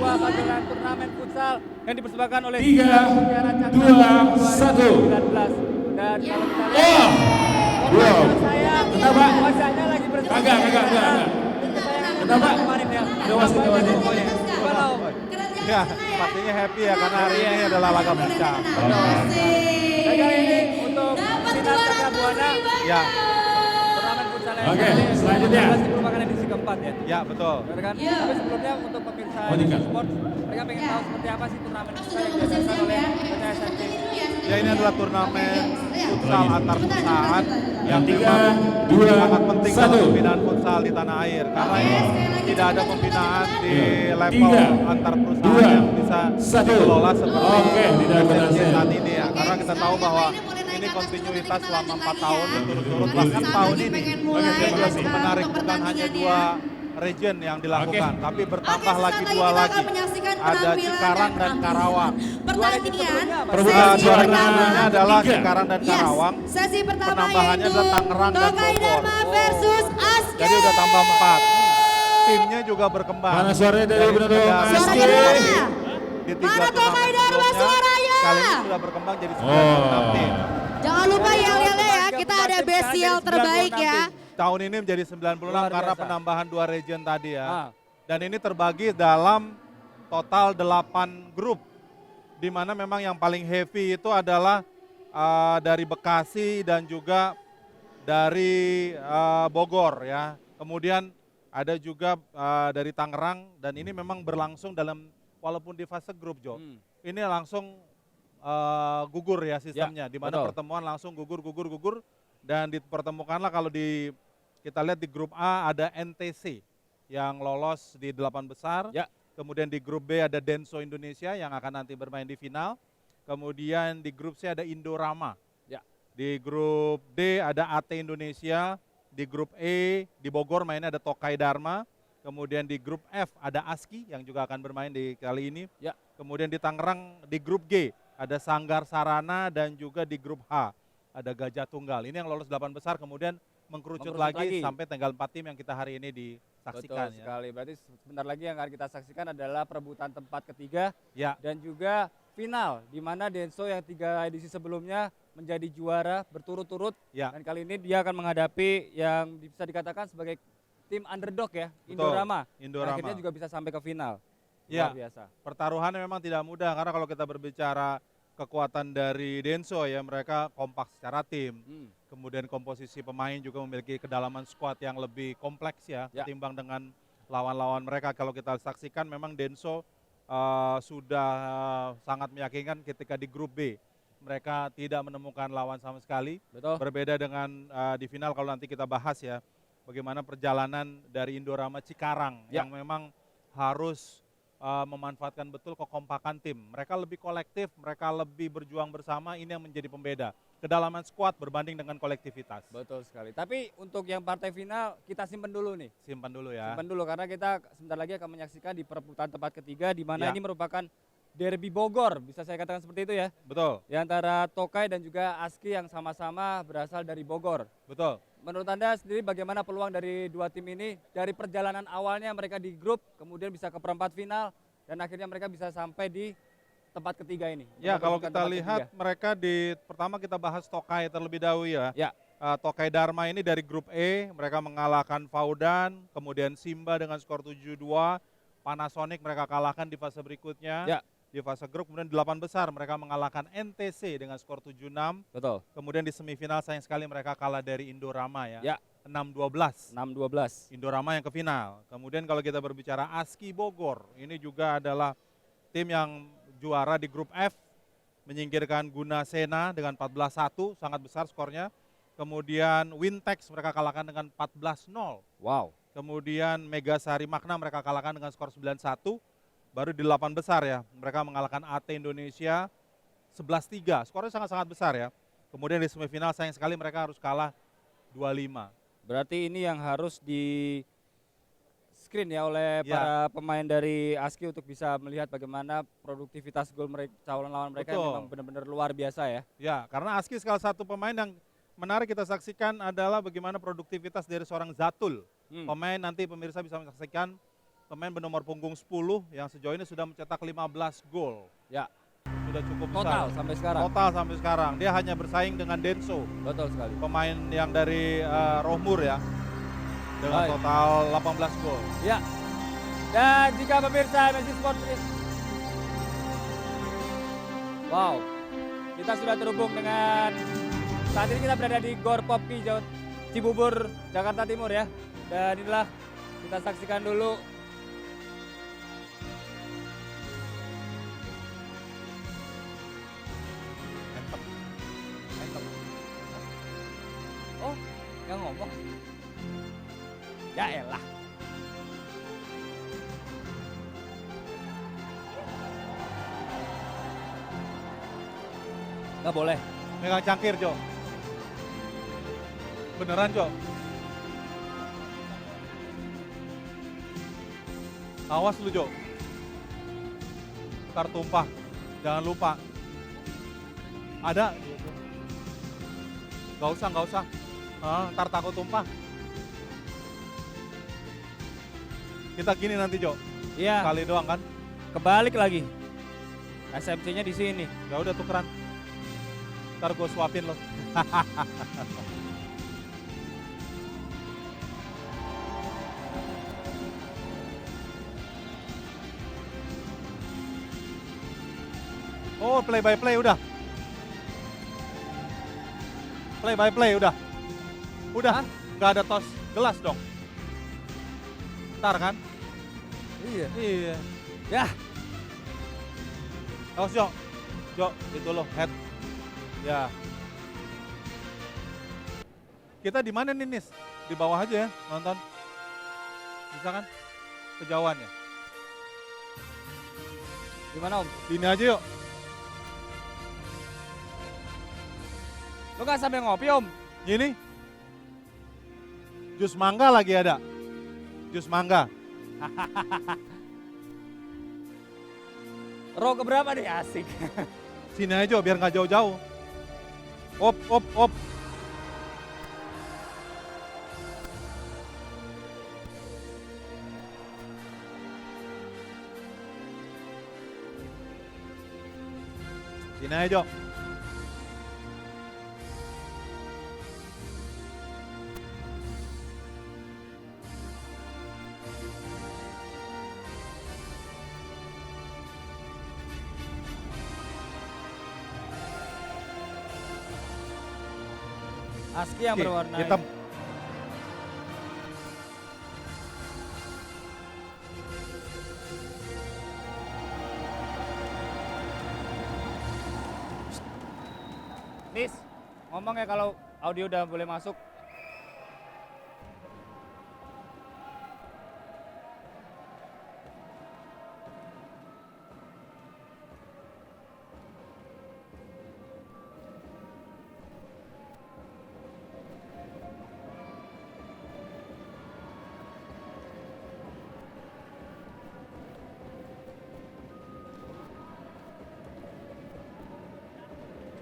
sebuah pagelaran turnamen futsal yang dipersembahkan oleh 3, 2, 1. 19. Dan kalau kita lihat, Wow. saya Kenapa? wajahnya lagi bersama. Kagak. Kenapa? Kemarin ya. Ada wasit. Gimana Om? Ya, pastinya happy ya karena hari ini adalah laga puncak. Dan kali ini untuk Sinar Cakra Buana, Ya, turnamen futsal yang Oke, kali ini selanjutnya. masih merupakan edisi keempat ya. ya betul. Benar kan? Tapi sebelumnya untuk pemirsa Oh, tinggal. Sport, mereka pengen tahu seperti apa sih turnamen futsal yang diadakan oleh PT SMC. Ya ini adalah turnamen futsal antar perusahaan yang 3, memang 2, sangat penting dalam 1. pembinaan futsal di tanah air karena ini tidak ada pembinaan di level 3, antar perusahaan 2, yang bisa 1. dikelola seperti Oke, tidak SMC berhasil. saat ini ya. Karena kita tahu bahwa ini kontinuitas selama 4 tahun berturut-turut bahkan tahun ini juga cukup menarik bukan hanya 2 region yang dilakukan, tapi bertambah lagi 2 lagi. Ada Cikarang dan Karawang. Pertandingan Perebutan sesi juara pertama. Pertandingannya adalah Tiga. Cikarang dan Karawang. Sesi pertama Penambahannya yaitu adalah Tangerang dan Tokai Bogor. Dharma versus Aske. Jadi udah tambah 4. Timnya juga berkembang. Mana suaranya dari Bunda Dong? sekedar Aske? 6 tim di 3 Mana Tokai turnamen Dharma sebelumnya, suaranya? kali ini sudah berkembang jadi 96 tim. Jangan lupa yel-yelnya ya, kita ada best yell terbaik ya. Tahun ini menjadi 96 Luar karena biasa. penambahan 2 region tadi ya. Ah. Dan ini terbagi dalam total 8 grup. Di mana memang yang paling heavy itu adalah dari Bekasi dan juga dari Bogor ya. Kemudian ada juga dari Tangerang dan ini memang berlangsung dalam walaupun di fase grup Jo. Ini langsung gugur ya sistemnya, di mana betul. pertemuan langsung gugur dan dipertemukanlah kalau kita lihat di grup A ada NTC yang lolos di 8 besar. Ya. Kemudian di grup B ada Denso Indonesia yang akan nanti bermain di final. Kemudian di grup C ada Indorama. Ya. Di grup D ada AT Indonesia. Di grup E di Bogor mainnya ada Tokai Dharma. Kemudian di grup F ada ASKI yang juga akan bermain di kali ini. Ya. Kemudian di Tangerang di grup G ada Sanggar Sarana dan juga di grup H ada Gajah Tunggal. Ini yang lolos 8 besar kemudian mengkerucut lagi sampai tinggal 4 tim yang kita hari ini disaksikan. Betul sekali. Berarti sebentar lagi yang akan kita saksikan adalah perebutan tempat ketiga Ya. dan juga final di mana Denso yang 3 edisi sebelumnya menjadi juara berturut-turut Ya. dan kali ini dia akan menghadapi yang bisa dikatakan sebagai tim underdog ya, Betul, Indorama. Indorama. Akhirnya juga bisa sampai ke final. Ya. Luar biasa. Pertaruhannya memang tidak mudah karena kalau kita berbicara kekuatan dari Denso ya mereka kompak secara tim. Kemudian komposisi pemain juga memiliki kedalaman skuad yang lebih kompleks ya, ketimbang dengan lawan-lawan mereka. Kalau kita saksikan memang Denso sudah sangat meyakinkan ketika di grup B. Mereka tidak menemukan lawan sama sekali. Betul. Berbeda dengan di final kalau nanti kita bahas ya. Bagaimana perjalanan dari Indorama Cikarang yang memang harus memanfaatkan betul kekompakan tim. Mereka lebih kolektif, mereka lebih berjuang bersama, ini yang menjadi pembeda. Kedalaman skuad berbanding dengan kolektivitas. Betul sekali. Tapi untuk yang partai final kita simpan dulu nih. Simpan dulu ya. Simpan dulu karena kita sebentar lagi akan menyaksikan di perebutan tempat ketiga di mana Ya. ini merupakan derby Bogor, bisa saya katakan seperti itu ya. Betul, Di antara Tokai dan juga ASKI yang sama-sama berasal dari Bogor. betul. Menurut Anda sendiri bagaimana peluang dari 2 tim ini dari perjalanan awalnya mereka di grup, kemudian bisa ke perempat final dan akhirnya mereka bisa sampai di tempat ketiga ini? Ya kalau Memperebutkan kita tempat lihat ketiga. mereka pertama kita bahas Tokai terlebih dahulu ya. Ya. Tokai Dharma ini dari grup E, mereka mengalahkan Faudan, kemudian Simba dengan skor 7-2, Panasonic mereka kalahkan di fase berikutnya. Ya. Di fase grup kemudian 8 besar mereka mengalahkan NTC dengan skor 7-6. Betul. Kemudian di semifinal sayang sekali mereka kalah dari Indorama ya. Ya. 6-12. 6-12. Indorama yang ke final. Kemudian kalau kita berbicara ASKI Bogor, ini juga adalah tim yang juara di grup F, menyingkirkan Guna Sena dengan 14-1, sangat besar skornya. Kemudian Wintex mereka kalahkan dengan 14-0. Wow. Kemudian Mega Sari Makna mereka kalahkan dengan skor 9-1. Baru di 8 besar ya, mereka mengalahkan AT Indonesia 11-3, skornya sangat-sangat besar ya. Kemudian di semifinal sayang sekali mereka harus kalah 2-5. Berarti ini yang harus di screen ya oleh Ya. para pemain dari ASKI untuk bisa melihat bagaimana produktivitas gol mereka, calon lawan mereka yang Betul. memang benar-benar luar biasa ya. Ya, karena ASKI salah satu pemain yang menarik kita saksikan adalah bagaimana produktivitas dari seorang Zatul. Pemain nanti pemirsa bisa menyaksikan pemain bernomor punggung 10 yang sejauh ini sudah mencetak 15 gol. Ya, Sudah cukup besar. total sampai sekarang. Total sampai sekarang. Dia hanya bersaing dengan Denso, Betul sekali. pemain yang dari Rohmur ya. Dengan Baik. total 18 gol. Ya. Dan jika pemirsa MSC Sport wow, kita sudah terhubung dengan saat ini kita berada di Gor Popki Cibubur, Jakarta Timur ya. Dan inilah kita saksikan dulu oh, yang ngomong. Ya elah. Nggak boleh. Megang cangkir, Jo. Beneran, Jo. Awas lu, Jo. Ntar tumpah. Jangan lupa. Ada. Nggak usah. Ntar takut tumpah. Kita gini nanti, Jo. Iya, Kali doang kan. kebalik lagi. SMC-nya di sini. Ya udah tukeran. Ntar gue suapin lo. Oh, play by play udah. Play by play udah. Udah, nggak ada tos gelas dong. Ntar kan? Iya. Iya. Ya, Awas, Jo. Jo, itu lo, head. Ya. Kita di mana nih, Nis? Di bawah aja ya, nonton. Bisa kan? Kejauhan ya. gimana Om? Sini aja yuk. Lu nggak sampai ngopi Om? Gini. Jus mangga lagi ada. Jus mangga. Row keberapa nih? Asik. Sini aja biar nggak jauh-jauh. Op. Sini aja. ASKI yang berwarna hitam. Nis, ngomong ya kalau audio udah boleh masuk.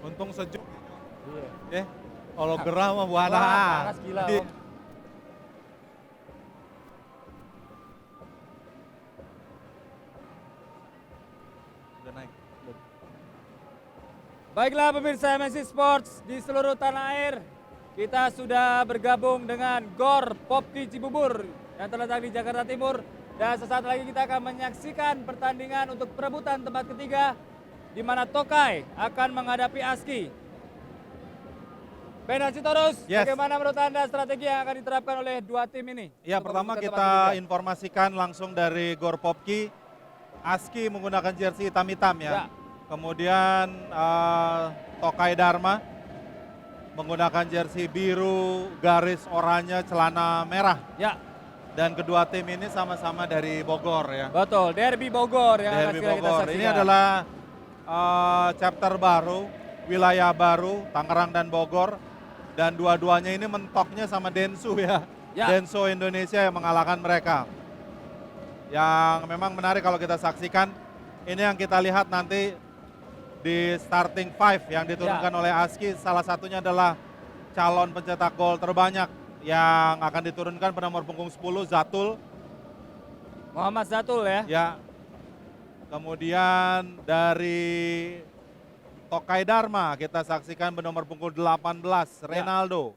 Untung sejuk. Iya. Kalau gerah mah buana. Wah, panas gila Om. Udah naik. Baiklah pemirsa MSC Sports di seluruh tanah air, kita sudah bergabung dengan Gor Popki Cibubur yang terletak di Jakarta Timur. Dan sesaat lagi kita akan menyaksikan pertandingan untuk perebutan tempat ketiga di mana Tokai akan menghadapi ASKI. Ben Sitorus, Yes. bagaimana menurut Anda strategi yang akan diterapkan oleh dua tim ini? Ya, untuk pertama perebutan tempat kita ketiga? informasikan langsung dari Gor Popki. ASKI menggunakan jersey hitam-hitam ya. Ya. Kemudian Tokai Dharma menggunakan jersey biru, garis oranye, celana merah. Ya, Dan kedua tim ini sama-sama dari Bogor ya. betul. Derby Bogor yang akan Derby segera kita Bogor. saksikan. Ini adalah chapter baru, wilayah baru, Tangerang dan Bogor. Dan dua-duanya ini mentoknya sama Densu ya. Ya. Denso Indonesia yang mengalahkan mereka. Yang memang menarik kalau kita saksikan, ini yang kita lihat nanti di starting five yang diturunkan oleh ASKI. Salah satunya adalah calon pencetak gol terbanyak yang akan diturunkan pada nomor punggung 10, Zatul. Muhammad Zatul ya. Ya. Kemudian dari Tokai Dharma kita saksikan bernomor punggung 18 Renaldo.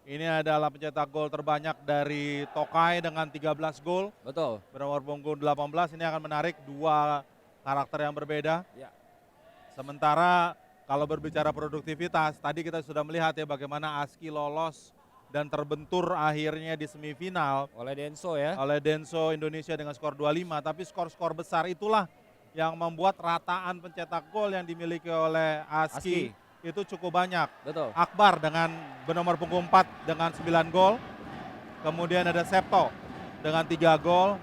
Ini adalah pencetak gol terbanyak dari Tokai dengan 13 gol. Betul. Bernomor punggung 18 ini akan menarik dua karakter yang berbeda. Ya. Sementara kalau berbicara produktivitas, tadi kita sudah melihat ya bagaimana ASKI lolos dan terbentur akhirnya di semifinal Oleh Denso ya. oleh Denso Indonesia dengan skor 2-5. Tapi skor-skor besar itulah yang membuat rataan pencetak gol yang dimiliki oleh ASKI itu cukup banyak. Betul. Akbar dengan bernomor punggung 4 dengan 9 gol. Kemudian ada Septo dengan 3 gol.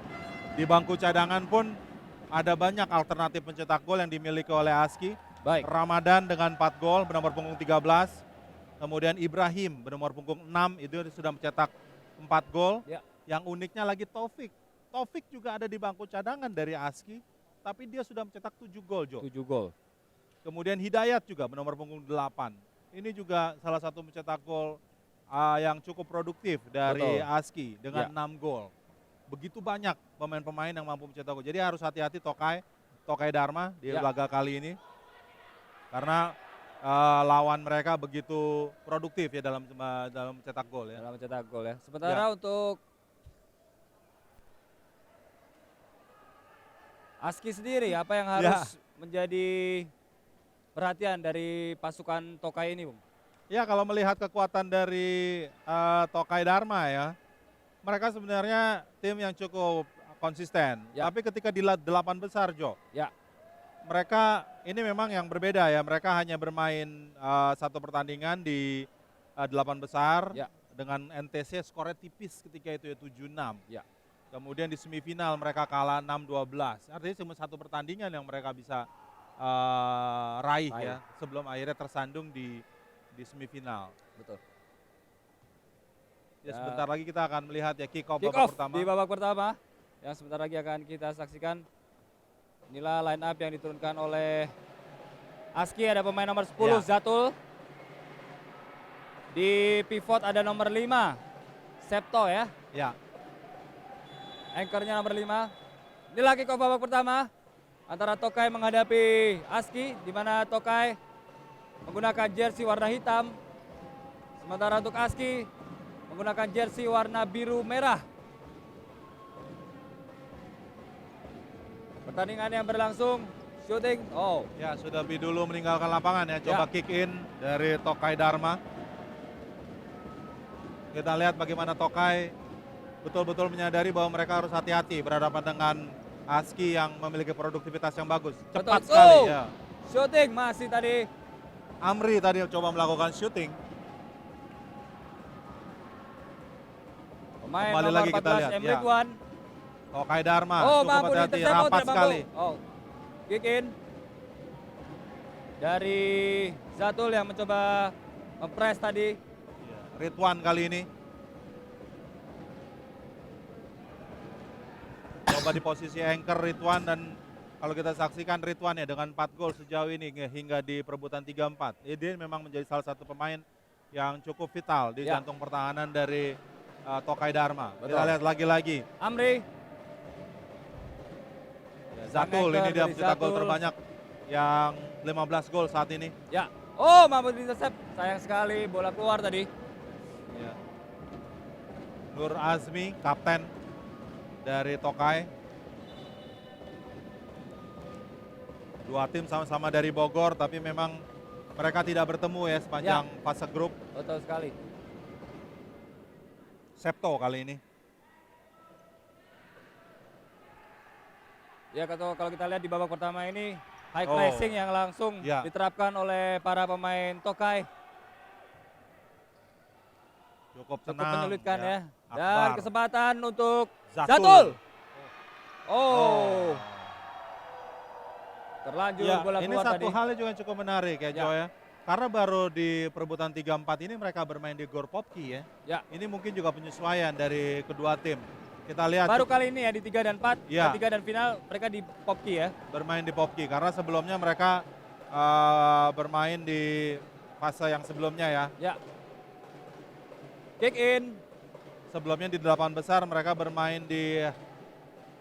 Di bangku cadangan pun ada banyak alternatif pencetak gol yang dimiliki oleh ASKI. Baik. Ramadan dengan 4 gol bernomor punggung 13. Kemudian Ibrahim bernomor punggung 6 itu sudah mencetak 4 gol. Ya. Yang uniknya lagi Taufik. Taufik juga ada di bangku cadangan dari ASKI, tapi dia sudah mencetak 7 gol, Jo. 7 gol. Kemudian Hidayat juga bernomor punggung 8. Ini juga salah satu pencetak gol yang cukup produktif dari Betul. ASKI dengan Ya. 6 gol. Begitu banyak pemain-pemain yang mampu mencetak gol. Jadi harus hati-hati Tokai Dharma di Ya. laga kali ini. Karena lawan mereka begitu produktif ya dalam mencetak gol ya. Dalam mencetak gol ya. Sementara untuk ASKI sendiri apa yang harus menjadi perhatian dari pasukan Tokai ini, Bung? Ya kalau melihat kekuatan dari Tokai Dharma ya, mereka sebenarnya tim yang cukup konsisten. Ya. Tapi ketika di 8 besar, Jo, Ya. mereka ini memang yang berbeda ya. Mereka hanya bermain satu pertandingan di 8 besar Ya. dengan NTC skornya tipis ketika itu ya 7-6. Ya. Kemudian di semifinal mereka kalah 6-12. Artinya cuma satu pertandingan yang mereka bisa raih ya sebelum akhirnya tersandung di semifinal. Betul. Ya sebentar lagi kita akan melihat ya kick off Kick babak off pertama. di babak pertama yang sebentar lagi akan kita saksikan. Inilah line up yang diturunkan oleh ASKI. Ada pemain nomor 10 Ya. Zatul. Di pivot ada nomor 5 Septo ya. Ya. Anchornya nomor 5. Inilah kick off babak pertama antara Tokai menghadapi ASKI, di mana Tokai menggunakan jersey warna hitam, sementara untuk ASKI menggunakan jersey warna biru merah. Pertandingan yang berlangsung, shooting, Ya sudah lebih dulu meninggalkan lapangan ya. Coba kick in dari Tokai Dharma. Kita lihat bagaimana Tokai betul-betul menyadari bahwa mereka harus hati-hati berhadapan dengan ASKI yang memiliki produktivitas yang bagus. Cepat Betul. sekali ya. Shooting masih tadi. Amri tadi coba melakukan shooting. Pemain Kembali nomor lagi kita 14 lihat, Emre ya. Guan. Tokai Dharma cukup Mampu hati-hati, di-intercept, rapat tidak mampu. sekali. Kick in dari Zatul yang mencoba mempres tadi. Ya, Ridwan kali ini. Coba di posisi anchor Ridwan dan kalau kita saksikan Ridwan ya dengan 4 gol sejauh ini hingga di perebutan 3-4. Dia memang menjadi salah satu pemain yang cukup vital di Ya. jantung pertahanan dari Tokai Dharma. Betul. Kita lihat lagi-lagi. Amri. Ya, Zatul Anchor ini dia dari mencetak gol Zatul. terbanyak yang 15 gol saat ini. Ya. Mampu di-intercept. Sayang sekali bola keluar tadi. Ya. Nur Azmi, kapten dari Tokai. Dua tim sama-sama dari Bogor, tapi memang mereka tidak bertemu ya sepanjang fase grup. Betul sekali. Septo kali ini. Ya kalau kita lihat di babak pertama ini high Oh. pressing yang langsung Ya. diterapkan oleh para pemain Tokai. Cukup Cukup tenang. menyulitkan ya. Dan Akbar. kesempatan untuk Zatul. Zatul. Terlanjur Ya, bola ini keluar satu tadi. hal yang juga cukup menarik ya, Ya. Jo ya. Karena baru di perebutan 3-4 ini mereka bermain di Gor Popki ya. Ya. Ini mungkin juga penyesuaian dari kedua tim. Kita lihat Baru kali ini ya di 3 dan 4, Ya. ketiga dan final mereka di Popki ya. bermain di Popki karena sebelumnya mereka bermain di fase yang sebelumnya ya. Ya. Kick in. Sebelumnya di 8 besar mereka bermain di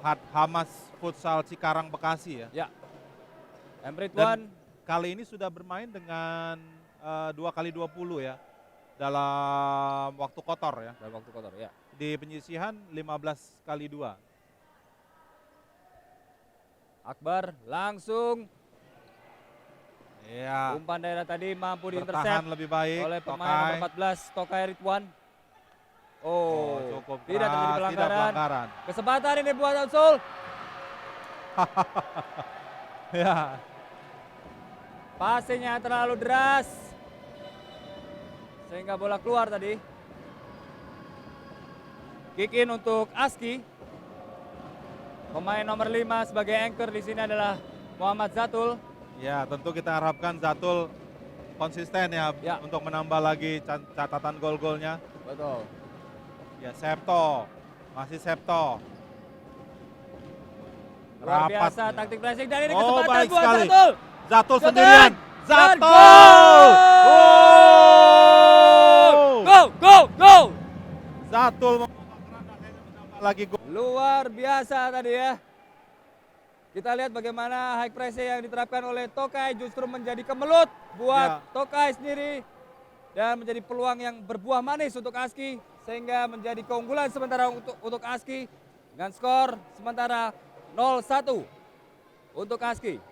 Hamas Futsal Cikarang Bekasi ya. Ya. Emrit Dan One. kali ini sudah bermain dengan 2x20 ya. Dalam waktu kotor ya. Dalam waktu kotor ya. Di penyisihan 15x2. Akbar langsung Iya. umpan daerah tadi mampu Bertahan diintercept lebih baik. oleh pemain Tokai. nomor 14 Tokai Ridwan. Cukup Tidak keras, terjadi tidak pelanggaran. pelanggaran. Kesempatan ini buat Ansul. Ya. Passingnya terlalu deras. Sehingga bola keluar tadi. Kick in untuk Aski. Pemain nomor 5 sebagai anchor di sini adalah Muhammad Zatul. Ya, tentu kita harapkan Zatul konsisten ya, Ya. untuk menambah lagi catatan gol-golnya. Betul. Ya, Septo. Masih Septo. Luar Rapat biasa ya. taktik pressing dan ini Oh, kesempatan baik buat sekali. Zatul. Zatul Shooting. sendirian. Dan Zatul! gol! Oh! Go, go, go! Zatul menambah lagi gol. Luar biasa tadi ya. Kita lihat bagaimana high pressing yang diterapkan oleh Tokai justru menjadi kemelut buat Ya. Tokai sendiri. Dan menjadi peluang yang berbuah manis untuk Aski. Sehingga menjadi keunggulan sementara untuk Aski. Dengan skor sementara 0-1 untuk Aski.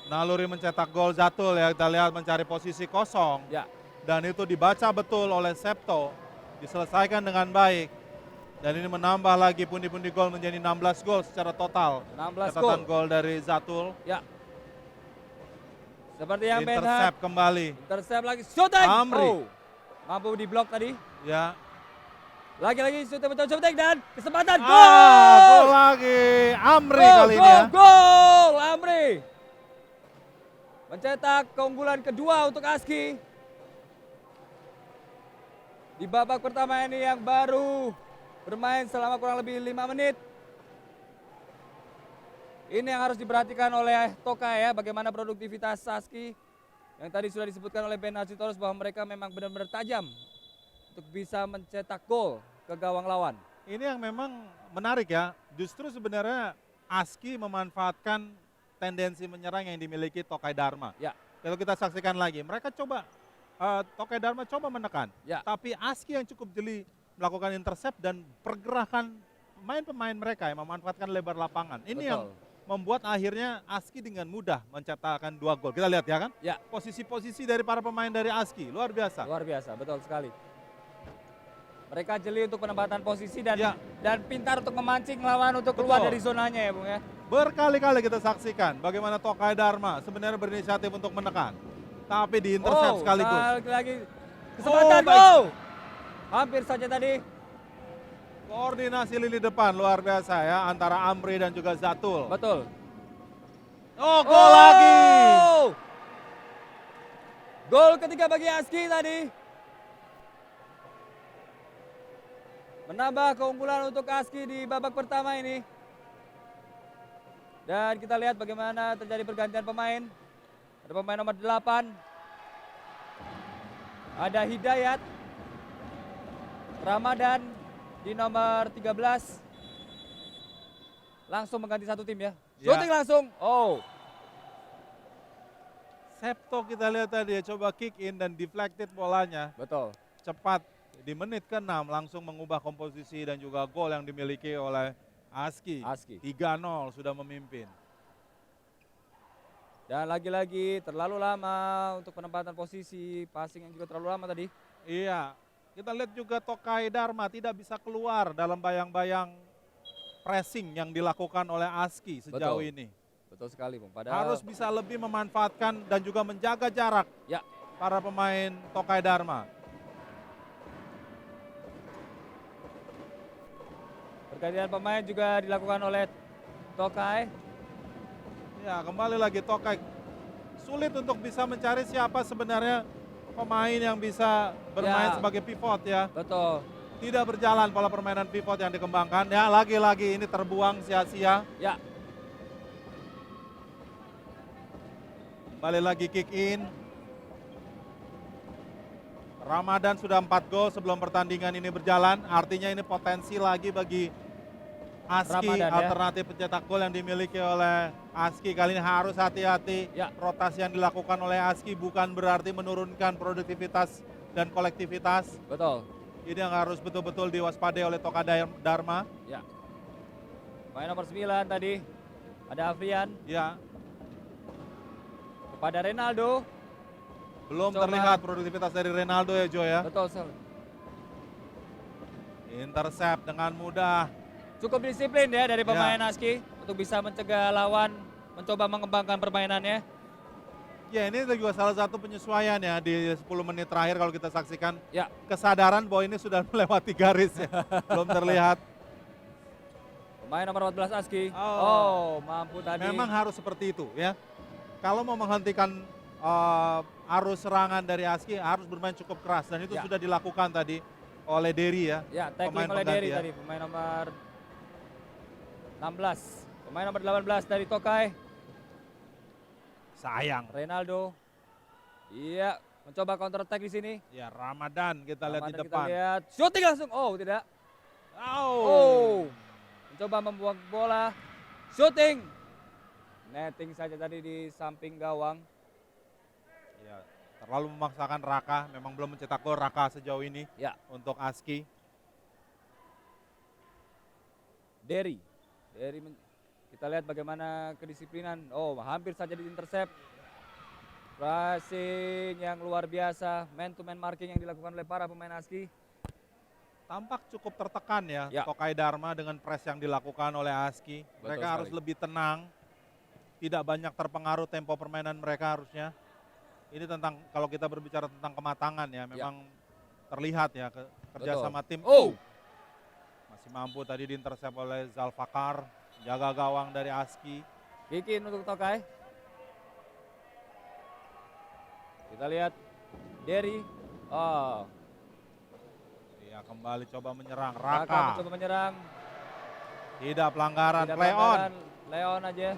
Naluri mencetak gol Zatul ya, kita lihat mencari posisi kosong. Ya, Dan itu dibaca betul oleh Septo. Diselesaikan dengan baik. Dan ini menambah lagi pundi-pundi gol menjadi 16 gol secara total. 16 Catatan gol. gol dari Zatul. Ya. Seperti yang Ben Intercept kembali. Intercept lagi, shooting. Amri. Oh, mampu diblok tadi. Ya. Lagi-lagi shooting dan kesempatan Gol gol. lagi. Amri Gol, kali ini ya. Gol, Amri. Mencetak keunggulan kedua untuk Aski. Di babak pertama ini yang baru bermain selama kurang lebih 5 menit. Ini yang harus diperhatikan oleh Tokai ya, bagaimana produktivitas Aski. Yang tadi sudah disebutkan oleh Ben Hacitorus bahwa mereka memang benar-benar tajam untuk bisa mencetak gol ke gawang lawan. Ini yang memang menarik ya. Justru sebenarnya Aski memanfaatkan tendensi menyerang yang dimiliki Tokai Dharma. Ya. Kalau kita saksikan lagi, mereka coba, Tokai Dharma coba menekan. Ya. Tapi Aski yang cukup jeli melakukan intercept dan pergerakan pemain-pemain mereka yang memanfaatkan lebar lapangan. Ini yang membuat akhirnya Aski dengan mudah mencetakkan 2 gol. Kita lihat ya kan? Ya. Posisi-posisi dari para pemain dari Aski, luar biasa. Luar biasa, betul sekali. Mereka jeli untuk penempatan posisi dan Ya. dan pintar untuk memancing lawan untuk keluar Betul. dari zonanya ya Bung ya. Berkali-kali kita saksikan bagaimana Tokai Dharma sebenarnya berinisiatif untuk menekan. Tapi di intercept sekaligus. Lagi kesempatan Oh, baik. Hampir saja tadi. Koordinasi lini depan luar biasa ya antara Amri dan juga Zatul. Betul. Oh, gol lagi. Gol ketiga bagi Aski tadi. Menambah keunggulan untuk Aski di babak pertama ini. Dan kita lihat bagaimana terjadi pergantian pemain. Ada pemain nomor 8. Ada Hidayat. Ramadan di nomor 13. Langsung mengganti satu tim ya. Ya. Shooting langsung. Oh. Septo kita lihat tadi ya, coba kick in dan deflected bolanya. Betul. Cepat di menit ke-6 langsung mengubah komposisi dan juga gol yang dimiliki oleh Aski. 3-0 sudah memimpin. Dan lagi-lagi terlalu lama untuk penempatan posisi, passing yang juga terlalu lama tadi. Iya, kita lihat juga Tokai Dharma tidak bisa keluar dalam bayang-bayang pressing yang dilakukan oleh Aski sejauh ini. Betul sekali Bung. Padahal Harus bisa lebih memanfaatkan dan juga menjaga jarak ya, para pemain Tokai Dharma. pergantian pemain juga dilakukan oleh Tokai. Ya, kembali lagi Tokai sulit untuk bisa mencari siapa sebenarnya pemain yang bisa bermain Ya. sebagai pivot ya. Betul. Tidak berjalan pola permainan pivot yang dikembangkan. Ya, lagi-lagi ini terbuang sia-sia. Ya, Kembali lagi kick in. Ramadan sudah 4 gol sebelum pertandingan ini berjalan. Artinya ini potensi lagi bagi ASKI, Ramadan ya. alternatif pencetak gol yang dimiliki oleh ASKI kali ini harus hati-hati. Ya. Rotasi yang dilakukan oleh ASKI bukan berarti menurunkan produktivitas dan kolektivitas. Betul. Ini yang harus betul-betul diwaspadai oleh Toka Dharma. Ya. Pemain nomor 9 tadi ada Afrian Ya, kepada Renaldo. belum Coba. terlihat produktivitas dari Renaldo ya, Jo ya. Betul, Sir. Intercept dengan mudah. Cukup disiplin ya dari pemain ASKI untuk bisa mencegah lawan mencoba mengembangkan permainannya. Ya, ini juga salah satu penyesuaian ya di 10 menit terakhir kalau kita saksikan. Ya. Kesadaran bahwa ini sudah melewati garis ya. Belum terlihat. Pemain nomor 14 ASKI. Oh. Oh, mampu tadi. Memang harus seperti itu ya. Kalau mau menghentikan arus serangan dari ASKI harus bermain cukup keras dan itu Ya. sudah dilakukan tadi oleh Dery ya. Ya, tackling pemain oleh pengganti Dery ya. tadi, pemain nomor 16. Pemain nomor 18 dari Tokai, Sayang. Renaldo. Iya, mencoba counter attack di sini. Ya, Ramadan kita lihat di Ramadan depan. Kita lihat, shooting langsung. Oh, tidak. Oh. Oh. Mencoba membuang bola. Shooting. Netting saja tadi di samping gawang. Ya, terlalu memaksakan Raka, memang belum mencetak gol Raka sejauh ini Ya, untuk ASKI. Dery. Kita lihat bagaimana kedisiplinan. Oh, hampir saja di intercept. Pressing yang luar biasa, man to man marking yang dilakukan oleh para pemain ASKI. Tampak cukup tertekan ya, Ya. Tokai Dharma dengan press yang dilakukan oleh ASKI. Betul Mereka sekali. harus lebih tenang, tidak banyak terpengaruh tempo permainan mereka harusnya. Ini tentang kalau kita berbicara tentang kematangan ya, memang terlihat ya kerja Betul. sama tim. Oh, Masih mampu tadi diintercept oleh Zalfakar, jaga gawang dari ASKI. kick in untuk Tokai. Kita lihat Dery. Oh, Dia kembali coba menyerang Raka Raka. mencoba menyerang. Tidak pelanggaran, Tidak play on. pelanggaran. Play on aja.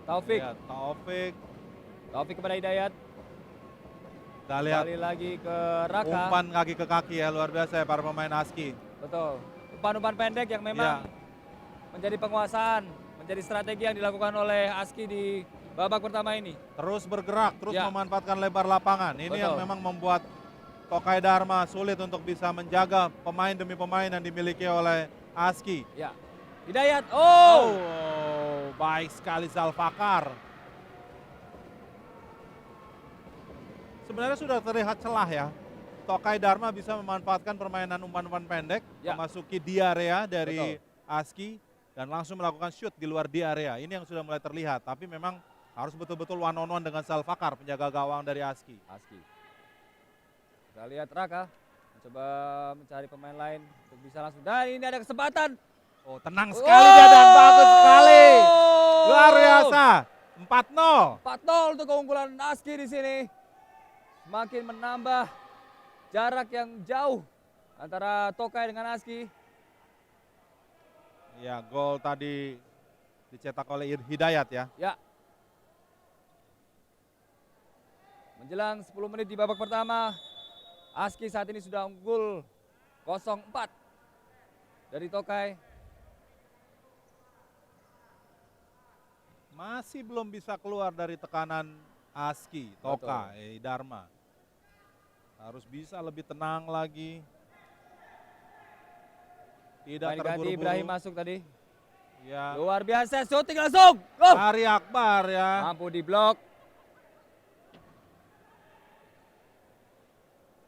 Taufik. Ya, Taufik. Taufik kepada Hidayat. Kita lihat Kembali lagi ke Raka. umpan kaki ke kaki ya, luar biasa ya para pemain ASKI. Betul. Umpan-umpan pendek yang memang menjadi penguasaan, menjadi strategi yang dilakukan oleh ASKI di babak pertama ini. Terus bergerak, terus Ya. memanfaatkan lebar lapangan. Ini yang Betul. memang membuat Tokai Dharma sulit untuk bisa menjaga pemain demi pemain yang dimiliki oleh ASKI. Ya. Hidayat. Oh. Baik sekali Zalfakar. Sebenarnya sudah terlihat celah ya. Tokai Dharma bisa memanfaatkan permainan umpan-umpan pendek, Ya. memasuki di area dari Betul. ASKI dan langsung melakukan shoot di luar di area. Ini yang sudah mulai terlihat, tapi memang harus betul-betul one on one dengan Zalfakar, penjaga gawang dari ASKI. ASKI. Kita lihat Raka mencoba mencari pemain lain untuk bisa langsung. Dan ini ada kesempatan. Oh, tenang sekali dia dan bagus sekali. Luar biasa. 4-0. 4-0 untuk keunggulan ASKI di sini. Semakin menambah jarak yang jauh antara Tokai dengan ASKI. Ya, gol tadi dicetak oleh Hidayat ya. Ya. Menjelang 10 menit di babak pertama, ASKI saat ini sudah unggul 0-4 dari Tokai. Masih belum bisa keluar dari tekanan ASKI, Toka, Dharma. Harus bisa lebih tenang lagi. Tidak Main ganti terburu-buru. Ibrahim masuk tadi. Ya, Luar biasa, shooting langsung. Oh, Ari Akbar ya. mampu diblok.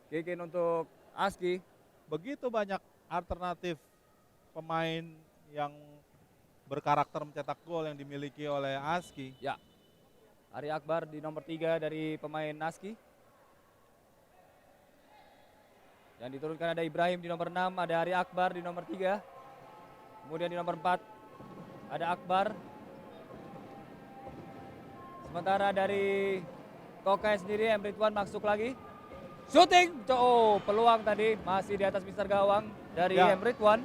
Kick in untuk ASKI. Begitu banyak alternatif pemain yang berkarakter mencetak gol yang dimiliki oleh ASKI. Ari Akbar di nomor 3 dari pemain ASKI. Yang diturunkan ada Ibrahim di nomor 6, ada Ari Akbar di nomor 3. Kemudian di nomor 4 ada Akbar. Sementara dari Tokai sendiri, Emre Tuan masuk lagi. Shooting, oh peluang tadi masih di atas Mister Gawang dari Ya. Emre Tuan.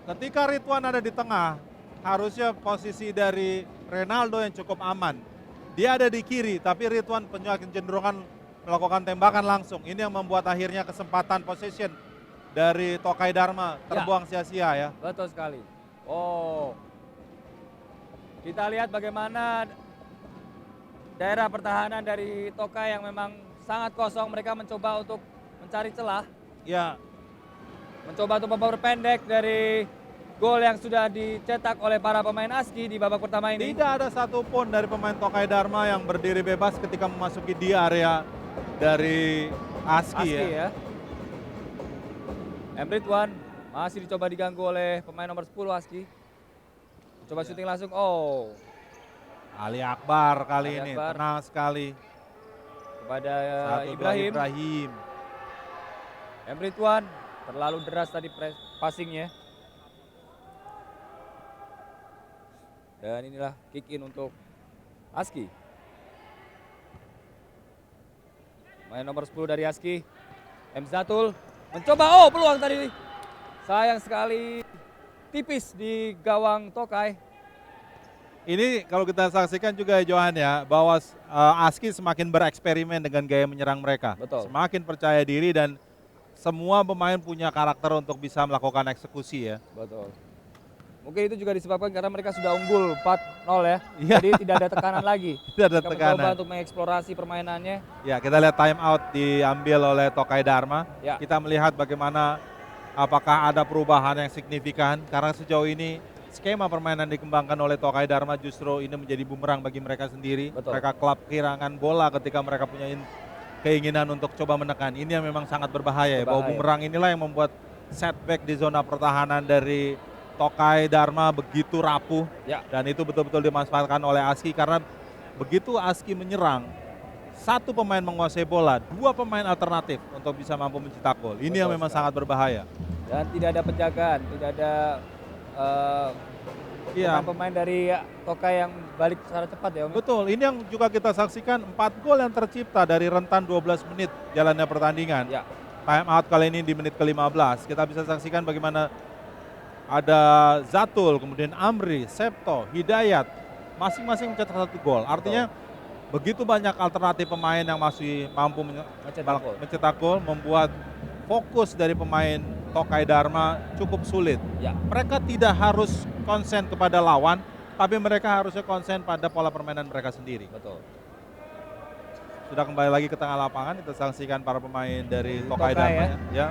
Ketika Ridwan ada di tengah, harusnya posisi dari Renaldo yang cukup aman. Dia ada di kiri, tapi Ridwan punya kecenderungan melakukan tembakan langsung. Ini yang membuat akhirnya kesempatan possession dari Tokai Dharma terbuang sia-sia ya. Betul sekali. Oh, kita lihat bagaimana daerah pertahanan dari Tokai yang memang sangat kosong. Mereka mencoba untuk mencari celah. Ya, Mencoba untuk memperpendek dari gol yang sudah dicetak oleh para pemain ASKI di babak pertama ini. tidak ada satupun dari pemain Tokai Dharma yang berdiri bebas ketika memasuki di area dari ASKI ya. Emritwan masih dicoba diganggu oleh pemain nomor 10 ASKI. Coba syuting langsung. Oh, Ali Akbar kali Ali ini Akbar. tenang sekali. kepada 1-2 Ibrahim. Ibrahim. Emritwan terlalu deras tadi passingnya. Dan inilah kick in untuk ASKI. Main nomor 10 dari ASKI, M. Zatul mencoba, peluang tadi. Sayang sekali, tipis di gawang Tokai. Ini kalau kita saksikan juga Johan ya, bahwa ASKI semakin bereksperimen dengan gaya menyerang mereka. Betul. Semakin percaya diri dan semua pemain punya karakter untuk bisa melakukan eksekusi ya. Betul. Mungkin itu juga disebabkan karena mereka sudah unggul 4-0 ya. Iya. Jadi tidak ada tekanan lagi. Tidak ada Mereka tekanan. mencoba untuk mengeksplorasi permainannya. Ya, kita lihat time out diambil oleh Tokai Dharma. Ya. Kita melihat bagaimana apakah ada perubahan yang signifikan karena sejauh ini skema permainan dikembangkan oleh Tokai Dharma justru ini menjadi bumerang bagi mereka sendiri. Betul. Mereka klub kehilangan bola ketika mereka punya keinginan untuk coba menekan. Ini yang memang sangat berbahaya. Ya. Bahwa bumerang inilah yang membuat setback di zona pertahanan dari Tokai Dharma begitu rapuh. Ya. Dan itu betul-betul dimanfaatkan oleh ASKI karena begitu ASKI menyerang, satu pemain menguasai bola, dua pemain alternatif untuk bisa mampu mencetak gol. Ini yang memang sangat berbahaya. Dan tidak ada penjagaan, tidak ada pemain dari Tokai yang balik secara cepat ya Om. Betul, ini yang juga kita saksikan 4 gol yang tercipta dari rentan 12 menit jalannya pertandingan. Ya. Time out kali ini di menit ke-15. Kita bisa saksikan bagaimana ada Zatul, kemudian Amri, Septo, Hidayat, masing-masing mencetak 1 gol. Artinya begitu banyak alternatif pemain yang masih mampu mencetak gol, membuat fokus dari pemain Tokai Dharma cukup sulit. Ya. Mereka tidak harus konsen kepada lawan, tapi mereka harusnya konsen pada pola permainan mereka sendiri. Betul. Sudah kembali lagi ke tengah lapangan, kita saksikan para pemain dari Tokai Tokai Dharma ya.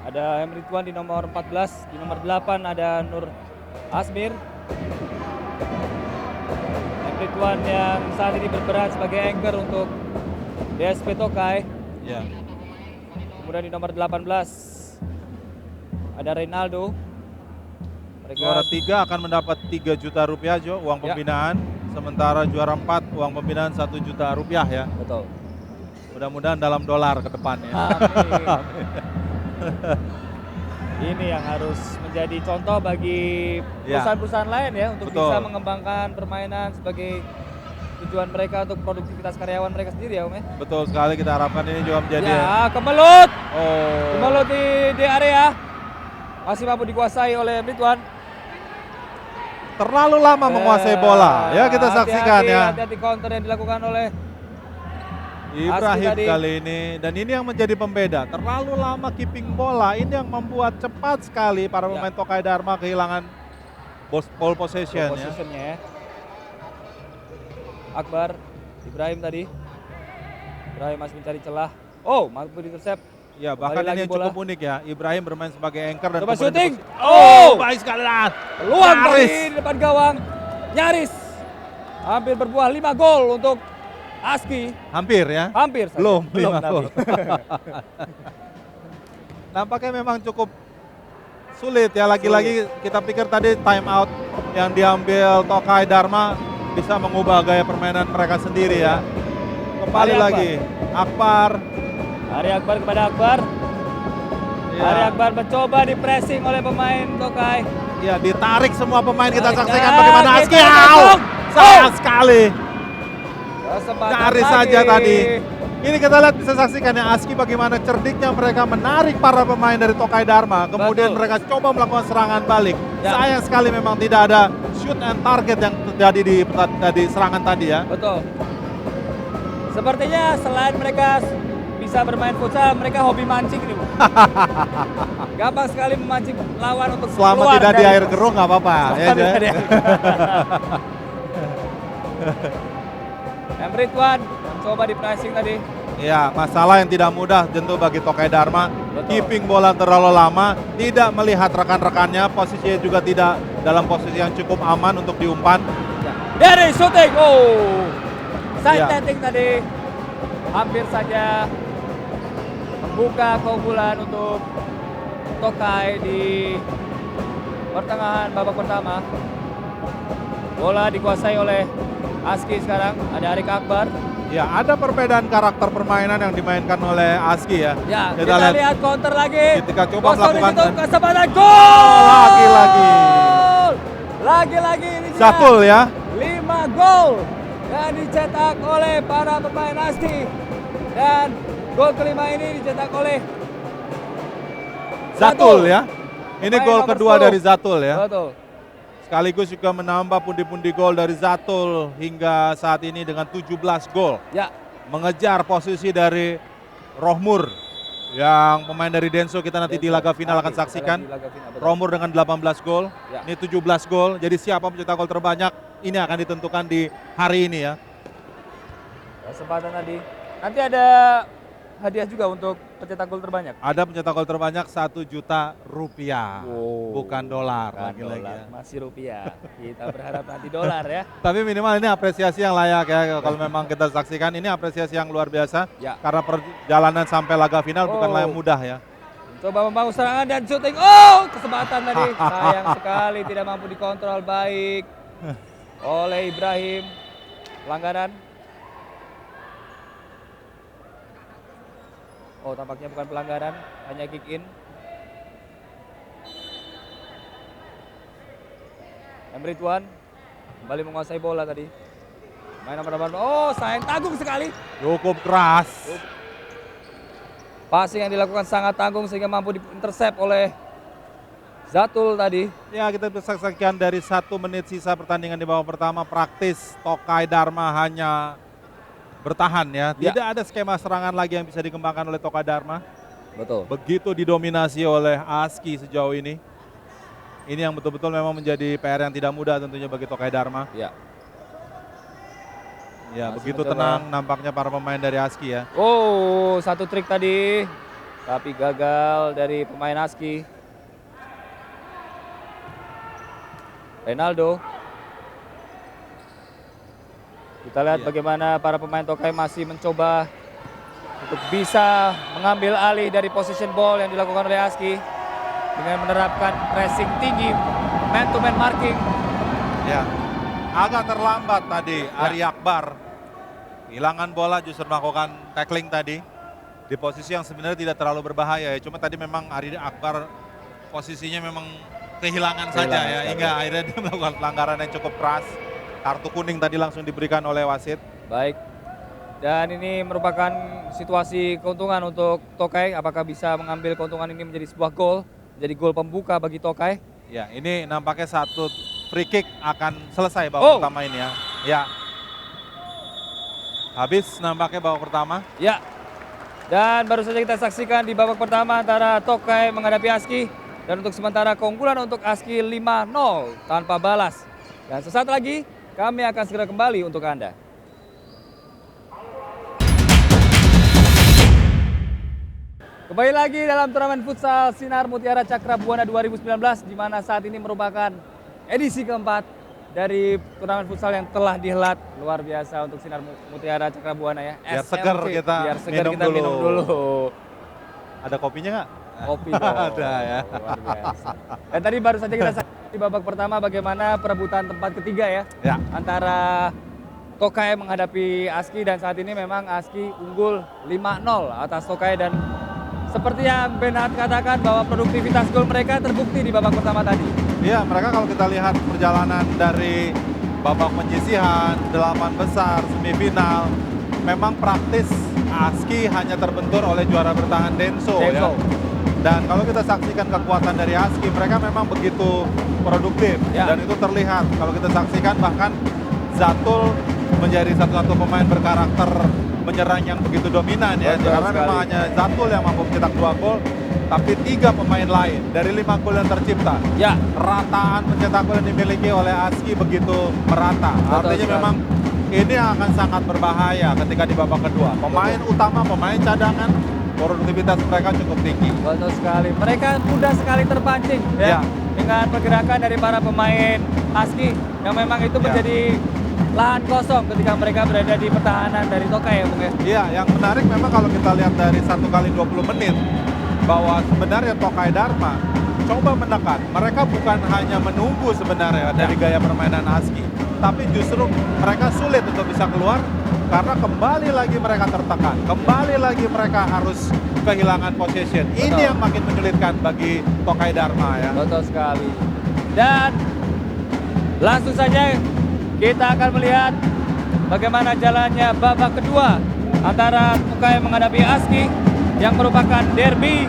Ada Emritwan di nomor 14, di nomor 8 ada Nur Asmir. Emritwan yang saat ini berperan sebagai anchor untuk DSP Tokai. Ya. Kemudian di nomor 18 ada Reynaldo. Juara 3 akan mendapat 3 juta rupiah Jo, uang pembinaan. Sementara juara 4 uang pembinaan 1 juta rupiah ya. Betul. Mudah-mudahan dalam dolar ke depannya. Amin. Ini yang harus menjadi contoh bagi perusahaan-perusahaan lain ya untuk bisa mengembangkan permainan sebagai tujuan mereka untuk produktivitas karyawan mereka sendiri ya Om ya. Betul sekali, kita harapkan ini juga menjadi kemelut. Kemelut di area. Masih mampu dikuasai oleh Emritwan. Terlalu lama menguasai bola. Ya kita saksikan ya. Hati-hati counter yang dilakukan oleh Ibrahim kali ini, dan ini yang menjadi pembeda. Terlalu lama keeping bola, ini yang membuat cepat sekali para pemain Tokai Dharma kehilangan ball possession ya. Akbar, Ibrahim tadi. Ibrahim masih mencari celah. Mampu intercept. Ya, bahkan ini yang cukup unik ya. Ibrahim bermain sebagai anchor dan coba syuting. Baik sekali lah. Peluang tadi di depan gawang. Nyaris. Hampir berbuah 5 gol untuk ASKI. Hampir ya? Hampir saja. Belum 5 tapi. gol. Nampaknya memang cukup sulit ya. Lagi-lagi kita pikir tadi time out yang diambil Tokai Dharma bisa mengubah gaya permainan mereka sendiri ya. Kembali lagi. Akbar. Ari Akbar kepada Akbar. Ari Akbar mencoba di pressing oleh pemain Tokai. Ya, ditarik semua pemain, kita saksikan bagaimana ASKI. Sayang sekali. Nyaris saja tadi. Ini kita lihat, bisa saksikan ya ASKI bagaimana cerdiknya mereka menarik para pemain dari Tokai Dharma. Kemudian mereka coba melakukan serangan balik. Sayang sekali memang tidak ada shoot and target yang terjadi di serangan tadi ya. Betul. Sepertinya selain mereka bisa bermain futsal, mereka hobi mancing nih, Bu. Gampang sekali memancing lawan untuk Selama keluar tidak di dari- air keruh nggak apa-apa. Ya, Selama tidak di Jay? air. Ridwan mencoba di pressing tadi. Ya, masalah yang tidak mudah tentu bagi Tokai Dharma. Betul. Keeping bola terlalu lama, tidak melihat rekan-rekannya, posisinya juga tidak dalam posisi yang cukup aman untuk diumpan. Dari shooting, side Ya. netting tadi hampir saja membuka keunggulan untuk Tokai di pertengahan babak pertama. Bola dikuasai oleh Aski sekarang, ada Arik Akbar. Ya, ada perbedaan karakter permainan yang dimainkan oleh Aski ya. Ya, kita lihat counter lagi. Ketika coba Kosong melakukan ditutup, kesempatan gol. Lagi-lagi. Lagi-lagi ini dia. Zatul ya. 5 gol yang dicetak oleh para pemain Aski. Dan gol kelima ini dicetak oleh Zatul ya. Ini Pemain gol nomor kedua 10. dari Zatul ya. Betul. Sekaligus juga menambah pundi-pundi gol dari Zatul hingga saat ini dengan 17 gol. Ya, Mengejar posisi dari Rohmur yang pemain dari Denso kita nanti di laga final akan saksikan. Di laga final, betul. Rohmur dengan 18 gol, Ya. ini 17 gol. Jadi siapa pencetak gol terbanyak ini akan ditentukan di hari ini ya. Kesempatan tadi. Nanti ada hadiah juga untuk pencetak gol terbanyak. Ada pencetak gol terbanyak 1 juta rupiah, Wow. bukan dolar Bukan lagi-lagi dolar, ya. masih rupiah. Kita berharap nanti dolar ya. Tapi minimal ini apresiasi yang layak ya kalau memang kita saksikan ini apresiasi yang luar biasa Ya. karena perjalanan sampai laga final bukanlah yang mudah ya. Coba membangun serangan dan shooting. Oh, kesempatan tadi. Sayang sekali tidak mampu dikontrol baik oleh Ibrahim. Pelanggaran. Oh, tampaknya bukan pelanggaran, hanya kick in. Ridwan kembali menguasai bola tadi. Main nomor 8. Oh, sayang tanggung sekali. Cukup keras. Passing yang dilakukan sangat tanggung sehingga mampu diintersep oleh Zatul tadi. Ya, kita bisa saksikan dari 1 menit sisa pertandingan di babak pertama praktis Tokai Dharma hanya bertahan ya. Ya. Tidak ada skema serangan lagi yang bisa dikembangkan oleh Tokai Dharma. Betul. Begitu didominasi oleh Aski sejauh ini. Ini yang betul-betul memang menjadi PR yang tidak mudah tentunya bagi Tokai Dharma. Ya. Ya, Masih begitu mencoba. tenang nampaknya para pemain dari Aski ya. Oh, satu trik tadi. Tapi gagal dari pemain Aski. Renaldo. Kita lihat Iya. bagaimana para pemain Tokai masih mencoba untuk bisa mengambil alih dari position ball yang dilakukan oleh Aski dengan menerapkan pressing tinggi, man to man marking. Ya, agak terlambat tadi Ya. Ari Akbar. Kehilangan bola justru melakukan tackling tadi di posisi yang sebenarnya tidak terlalu berbahaya ya. Cuma tadi memang Ari Akbar posisinya memang kehilangan saja ya sekali. hingga akhirnya dia melakukan pelanggaran yang cukup keras. Kartu kuning tadi langsung diberikan oleh wasit. Baik. Dan ini merupakan situasi keuntungan untuk Tokai. Apakah bisa mengambil keuntungan ini menjadi sebuah gol? Menjadi gol pembuka bagi Tokai. Ya, ini nampaknya 1 free kick akan selesai babak Oh. pertama ini ya. Ya. Habis nampaknya babak pertama. Ya. Dan baru saja kita saksikan di babak pertama antara Tokai menghadapi Aski. Dan untuk sementara keunggulan untuk Aski 5-0 tanpa balas. Dan sesaat lagi kami akan segera kembali untuk Anda. Kembali lagi dalam turnamen futsal Sinar Mutiara Cakra Buana 2019 di mana saat ini merupakan edisi keempat dari turnamen futsal yang telah dihelat. Luar biasa untuk Sinar Mutiara Cakra Buana ya. Biar SMC. seger kita Biar seger minum kita minum dulu. dulu. Ada kopinya nggak? Kopi dong. Ada ya. Luar biasa. Dan tadi baru saja kita saksikan di babak pertama bagaimana perebutan tempat ketiga ya. Ya. Antara Tokai menghadapi Aski dan saat ini memang Aski unggul 5-0 atas Tokai dan seperti yang Benat katakan bahwa produktivitas gol mereka terbukti di babak pertama tadi. Iya, mereka kalau kita lihat perjalanan dari babak penyisihan, 8 besar, semifinal, memang praktis Aski hanya terbentur oleh juara bertahan Denso. Ya. Dan kalau kita saksikan kekuatan dari Aski, mereka memang begitu produktif. Ya. Dan itu terlihat kalau kita saksikan bahkan Zatul menjadi satu-satu pemain berkarakter menyerang yang begitu dominan ya. Betul Karena sekali. memang hanya Zatul yang mampu mencetak 2 gol, tapi 3 pemain lain dari 5 gol yang tercipta. Ya, Rataan pencetak gol yang dimiliki oleh ASKI begitu merata. Betul Artinya sekali. memang ini akan sangat berbahaya ketika di babak kedua. Pemain utama, pemain cadangan, produktivitas mereka cukup tinggi. betul sekali. Mereka mudah sekali terpancing Ya. ya, dengan pergerakan dari para pemain ASKI yang memang itu Ya. menjadi lahan kosong ketika mereka berada di pertahanan dari Tokai ya Bung ya. Iya, yang menarik memang kalau kita lihat dari 1 kali 20 menit bahwa sebenarnya Tokai Dharma coba menekan. Mereka bukan hanya menunggu sebenarnya dari gaya permainan ASKI, tapi justru mereka sulit untuk bisa keluar karena kembali lagi mereka tertekan. Kembali lagi mereka harus kehilangan possession. Ini Betul. yang makin menyulitkan bagi Tokai Dharma ya. Betul sekali. Dan langsung saja kita akan melihat bagaimana jalannya babak kedua antara Tokai menghadapi ASKI yang merupakan derby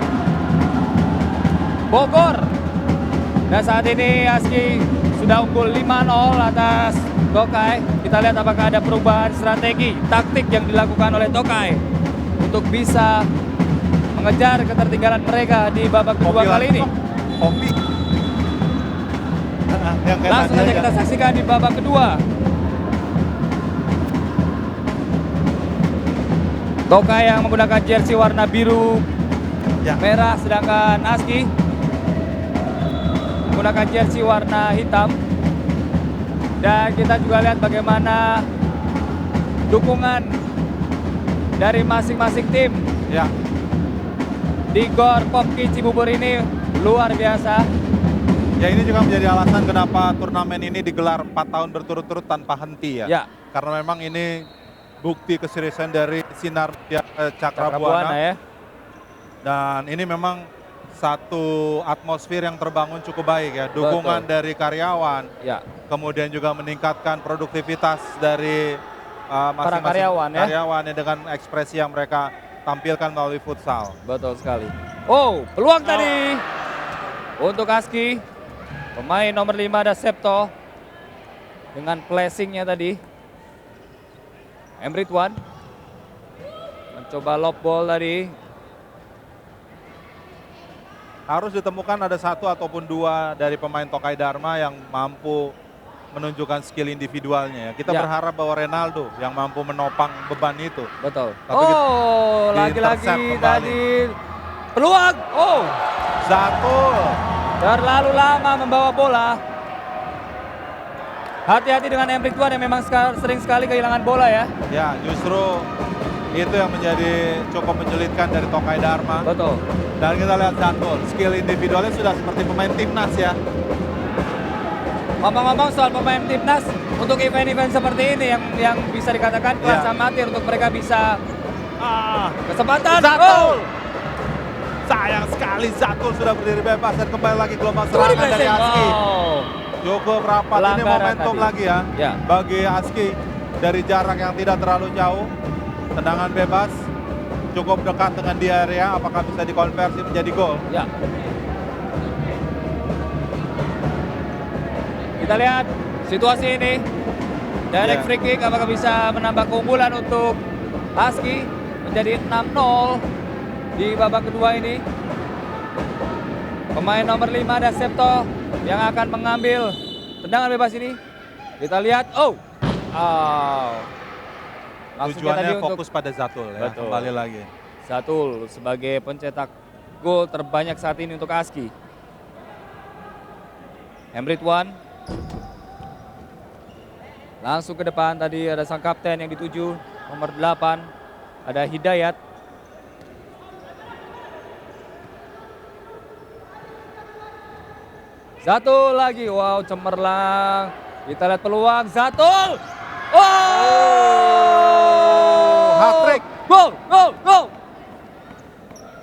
Bogor. Dan saat ini ASKI sudah unggul 5-0 atas Tokai. Kita lihat apakah ada perubahan strategi, taktik yang dilakukan oleh Tokai untuk bisa mengejar ketertinggalan mereka di babak kedua Kopi kali lagi ini. kok. Kopi. Yang kayak Langsung tadi saja aja. kita saksikan di babak kedua. Tokai yang menggunakan jersey warna biru Ya. merah, sedangkan ASKI menggunakan jersey warna hitam. Dan kita juga lihat bagaimana dukungan dari masing-masing tim Ya. di Gor Popki Cibubur ini luar biasa. Ya, ini juga menjadi alasan kenapa turnamen ini digelar 4 tahun berturut-turut tanpa henti ya. Ya. Karena memang ini bukti keseriusan dari Sinar Cakrabuana. Cakrabuana ya. Dan ini memang satu atmosfer yang terbangun cukup baik ya. Dukungan Betul. dari karyawan, Ya. kemudian juga meningkatkan produktivitas dari Para masing-masing karyawan ya. karyawan ya, dengan ekspresi yang mereka tampilkan melalui futsal. Betul sekali. Oh, peluang tadi untuk ASKI. Pemain nomor 5 ada Septo dengan flashingnya tadi. Emritwan mencoba lob ball tadi. Harus ditemukan ada 1 ataupun 2 dari pemain Tokai Dharma yang mampu menunjukkan skill individualnya ya. Kita Ya. berharap bahwa Renaldo yang mampu menopang beban itu. Betul. Tapi Oh, lagi-lagi di-intercept kembali. tadi peluang. Oh, Zatul. terlalu lama membawa bola. Hati-hati dengan Emritwan yang memang sering sekali kehilangan bola ya. Ya, justru itu yang menjadi cukup menyulitkan dari Tokai Dharma. Betul. Dan kita lihat Zatul, skill individualnya sudah seperti pemain timnas ya. Ngomong-ngomong soal pemain timnas, untuk event-event seperti ini yang bisa dikatakan kelas Ya. amatir untuk mereka bisa kesempatan. Zatul. Sayang sekali Zatul sudah berdiri bebas dan kembali lagi gelombang Coba serangan dari di-pressing. ASKI. Wow. Cukup rapat, ini Pelanggaran momentum tadi. lagi ya, Ya. bagi ASKI dari jarak yang tidak terlalu jauh. Tendangan bebas, cukup dekat dengan di area, apakah bisa dikonversi menjadi gol? Ya. Kita lihat situasi ini. Direct Ya. free kick apakah bisa menambah keunggulan untuk ASKI menjadi 6-0 di babak kedua ini. Pemain nomor 5 ada Septo yang akan mengambil tendangan bebas ini. Kita lihat, oh. Langsungnya tadi Tujuannya untuk fokus pada Zatul ya, Betul. kembali lagi. Zatul sebagai pencetak gol terbanyak saat ini untuk ASKI. Emritwan langsung ke depan, tadi ada sang kapten yang dituju nomor 8 ada Hidayat. Zatul lagi, wow, cemerlang. Kita lihat peluang Zatul. Oh! Hat-trick. Gol, gol, gol.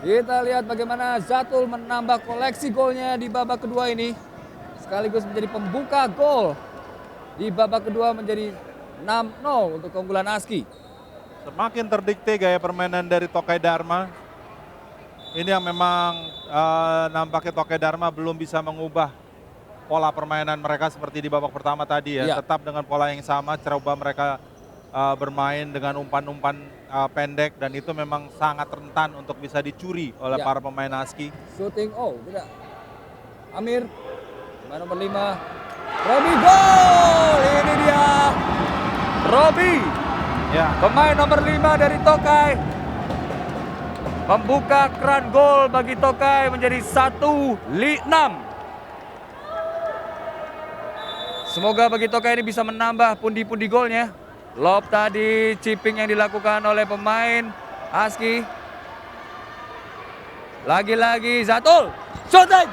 Kita lihat bagaimana Zatul menambah koleksi golnya di babak kedua ini. Sekaligus menjadi pembuka gol. Di babak kedua menjadi 6-0 untuk keunggulan ASKI. Semakin terdikte gaya permainan dari Tokai Dharma. Ini yang memang nampaknya Tokai Dharma belum bisa mengubah pola permainan mereka seperti di babak pertama tadi ya. Ya. Tetap dengan pola yang sama, coba mereka bermain dengan umpan-umpan pendek dan itu memang sangat rentan untuk bisa dicuri oleh Ya. para pemain ASKI. Shooting, oh tidak. Amir, pemain nomor 5. Robi gol! Ini dia. Robi, Ya, pemain nomor 5 dari Tokai. Membuka keran gol bagi Tokai menjadi 1-6. Semoga bagi Tokai ini bisa menambah pundi-pundi golnya. Lob tadi, chipping yang dilakukan oleh pemain ASKI. Lagi-lagi Zatul, shooting!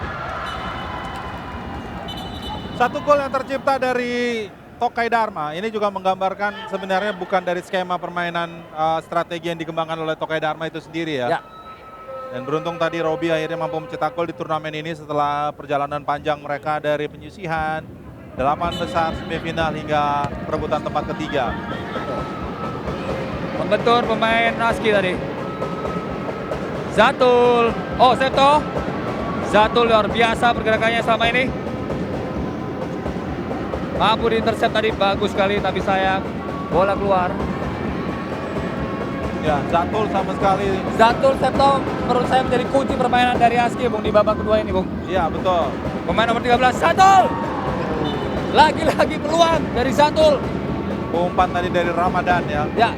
satu gol yang tercipta dari Tokai Dharma ini juga menggambarkan sebenarnya bukan dari skema permainan strategi yang dikembangkan oleh Tokai Dharma itu sendiri ya. Ya. Dan beruntung tadi Robi akhirnya mampu mencetak gol di turnamen ini setelah perjalanan panjang mereka dari penyisihan, 8 besar semifinal hingga perebutan tempat ketiga. Membentur pemain ASKI tadi. Zatul, oh Septo. Zatul luar biasa pergerakannya sama ini. Mampu diintercept tadi, bagus sekali tapi sayang bola keluar. Ya, Zatul sama sekali. Zatul Septo menurut saya menjadi kunci permainan dari ASKI Bung di babak kedua ini Bung. Iya, betul. Pemain nomor 13 Zatul. Lagi-lagi peluang dari Zatul. Umpan tadi dari Ramadan ya. Ya.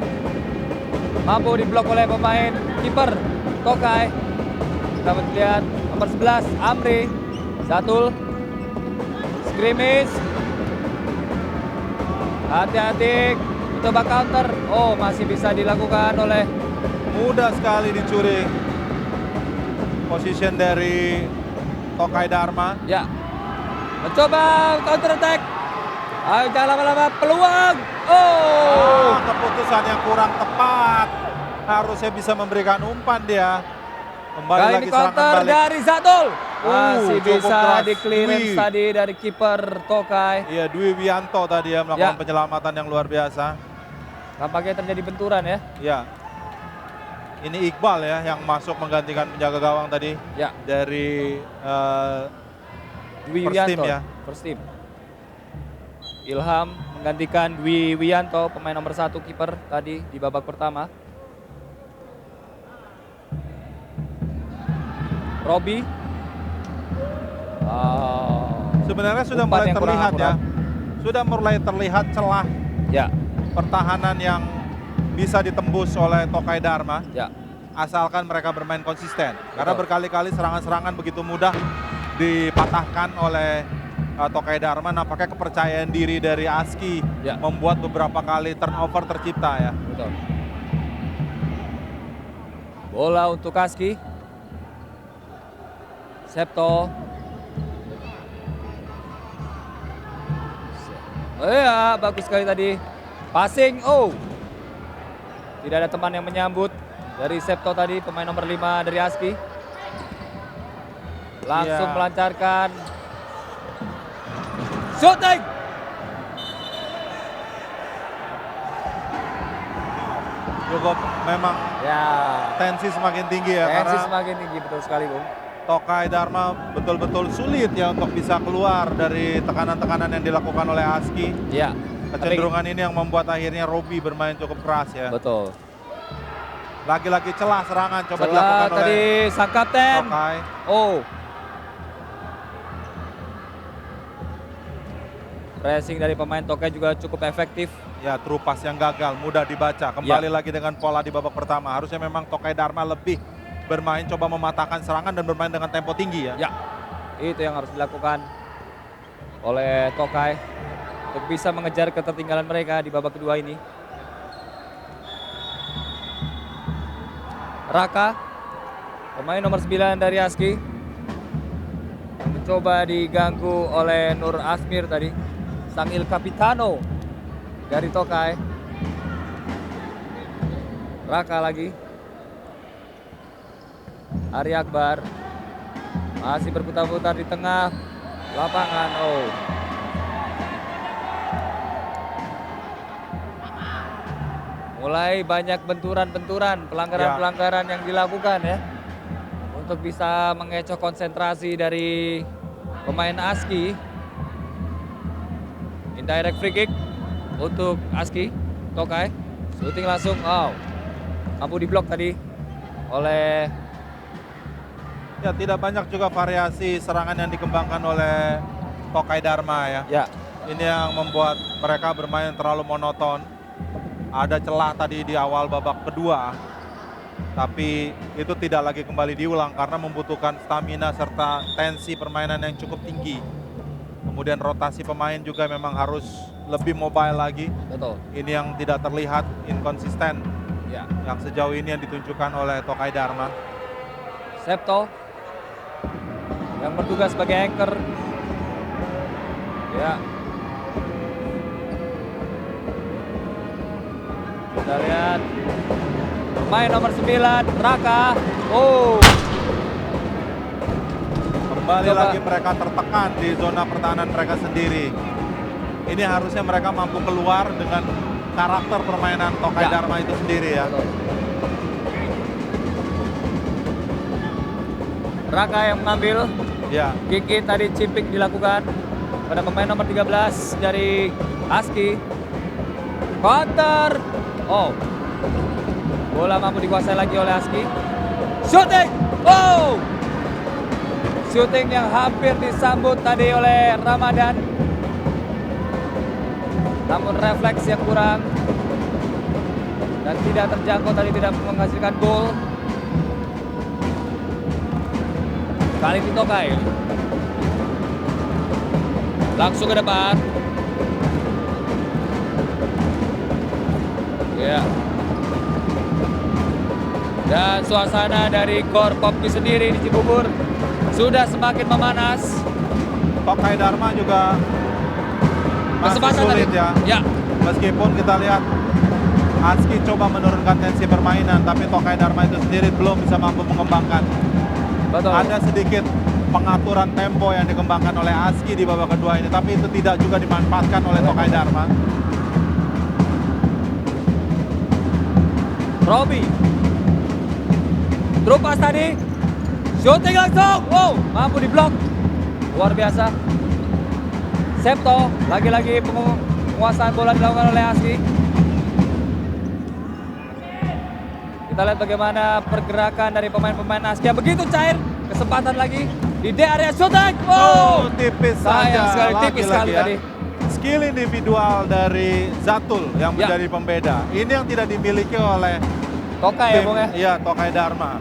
Mampu diblok oleh pemain kiper Tokai. Kita lihat nomor 11 Amri. Zatul. Scrimmage. Hati-hati, coba counter. Oh, masih bisa dilakukan oleh Mudah sekali dicuri position dari Tokai Dharma. ya. Mencoba counter attack. Ayo jangan lama-lama, peluang. Oh. Keputusan yang kurang tepat. Harusnya bisa memberikan umpan dia. Kembali Kali lagi ini serangan counter balik. dari Zatul. Masih cukup bisa keras. di clearance Dwi. tadi dari kiper Tokai. Iya, Dwi Wianto tadi ya melakukan Ya. penyelamatan yang luar biasa. Tampaknya terjadi benturan ya. Ya. Ini Iqbal ya yang masuk menggantikan penjaga gawang tadi Ya, dari Dwi First Wianto. team ya. First team. Ilham menggantikan Dwi Wianto, pemain nomor 1 kiper tadi di babak pertama. Robi. sebenarnya sudah umpan mulai yang kurang terlihat ya. akurat. Sudah mulai terlihat celah Ya, pertahanan yang bisa ditembus oleh Tokai Dharma. ya. Asalkan mereka bermain konsisten. Karena Betul. berkali-kali serangan-serangan begitu mudah dipatahkan oleh Tokai Dharma. Nampaknya kepercayaan diri dari ASKI Ya. membuat beberapa kali turnover tercipta ya. Betul. Bola untuk ASKI. Septo. Oh ya, bagus sekali tadi. Passing, oh. Tidak ada teman yang menyambut dari Septo tadi, pemain nomor 5 dari ASKI. Langsung Iya. melancarkan. Shooting! Cukup memang Ya, tensi semakin tinggi ya. tensi Karena semakin tinggi, betul sekali Bung. Tokai Dharma betul-betul sulit ya untuk bisa keluar dari tekanan-tekanan yang dilakukan oleh ASKI. Ya, Kecenderungan ini yang membuat akhirnya Robi bermain cukup keras ya. betul. Lagi-lagi celah serangan coba Celah dilakukan tadi oleh sang kapten. Tokai. Oh. Pressing dari pemain Tokai juga cukup efektif. Ya, true pass yang gagal, mudah dibaca. Kembali lagi dengan pola di babak pertama. Harusnya memang Tokai Dharma lebih bermain, coba mematahkan serangan dan bermain dengan tempo tinggi ya. Ya, itu yang harus dilakukan oleh Tokai untuk bisa mengejar ketertinggalan mereka di babak kedua ini. Raka, pemain nomor 9 dari ASKI, mencoba diganggu oleh Nur Asmir tadi, sang Il Capitano dari Tokai. Raka lagi. Ari Akbar masih berputar-putar di tengah lapangan. Oh. Mulai banyak benturan-benturan, pelanggaran-pelanggaran yang dilakukan ya. Untuk bisa mengecoh konsentrasi dari pemain ASKI. Indirect free kick untuk ASKI. Tokai. Shooting langsung, mampu diblok tadi oleh Ya, tidak banyak juga variasi serangan yang dikembangkan oleh Tokai Dharma ya. ya. Ini yang membuat mereka bermain terlalu monoton. Ada celah tadi di awal babak kedua, tapi itu tidak lagi kembali diulang karena membutuhkan stamina serta tensi permainan yang cukup tinggi. Kemudian rotasi pemain juga memang harus lebih mobile lagi. Betul. Ini yang tidak terlihat inkonsisten Ya. yang sejauh ini yang ditunjukkan oleh Tokai Dharma. Septo yang bertugas sebagai anchor. Ya. Kita lihat pemain nomor 9 Raka. Kembali Coba. lagi mereka tertekan di zona pertahanan mereka sendiri. Ini harusnya mereka mampu keluar dengan karakter permainan Tokai Ya. Dharma itu sendiri ya. Betul. Raka yang mengambil, Ya, Kiki tadi chipping dilakukan pada pemain nomor 13 dari ASKI. Counter. Bola mampu dikuasai lagi oleh ASKI. Shooting. Shooting yang hampir disambut tadi oleh Ramadan. Namun refleks yang kurang dan tidak terjangkau tadi, tidak menghasilkan gol. Kali ini Tokai langsung ke depan. Ya. Dan suasana dari Gor Popki sendiri di Cibubur sudah semakin memanas. Tokai Dharma juga masih Kesempatan sulit tadi. ya. Ya. Meskipun kita lihat ASKI coba menurunkan tensi permainan, tapi Tokai Dharma itu sendiri belum bisa mampu mengembangkan. Betul. Ada sedikit pengaturan tempo yang dikembangkan oleh ASKI di babak kedua ini, tapi itu tidak juga dimanfaatkan oleh Tokai Dharma. Robi. Drop pass tadi. Shooting langsung. Mampu diblok. Luar biasa. Septo, lagi-lagi penguasaan bola dilakukan oleh ASKI. Kita lihat bagaimana pergerakan dari pemain-pemain ASKI yang begitu cair. Kesempatan lagi di D area shooting. Tipis Sayang saja. sekali, tipis sekali ya. tadi. Skill individual dari Zatul yang Ya. menjadi pembeda. Ini yang tidak dimiliki oleh Tokai ya, tim, Bung ya. iya, Tokai Dharma.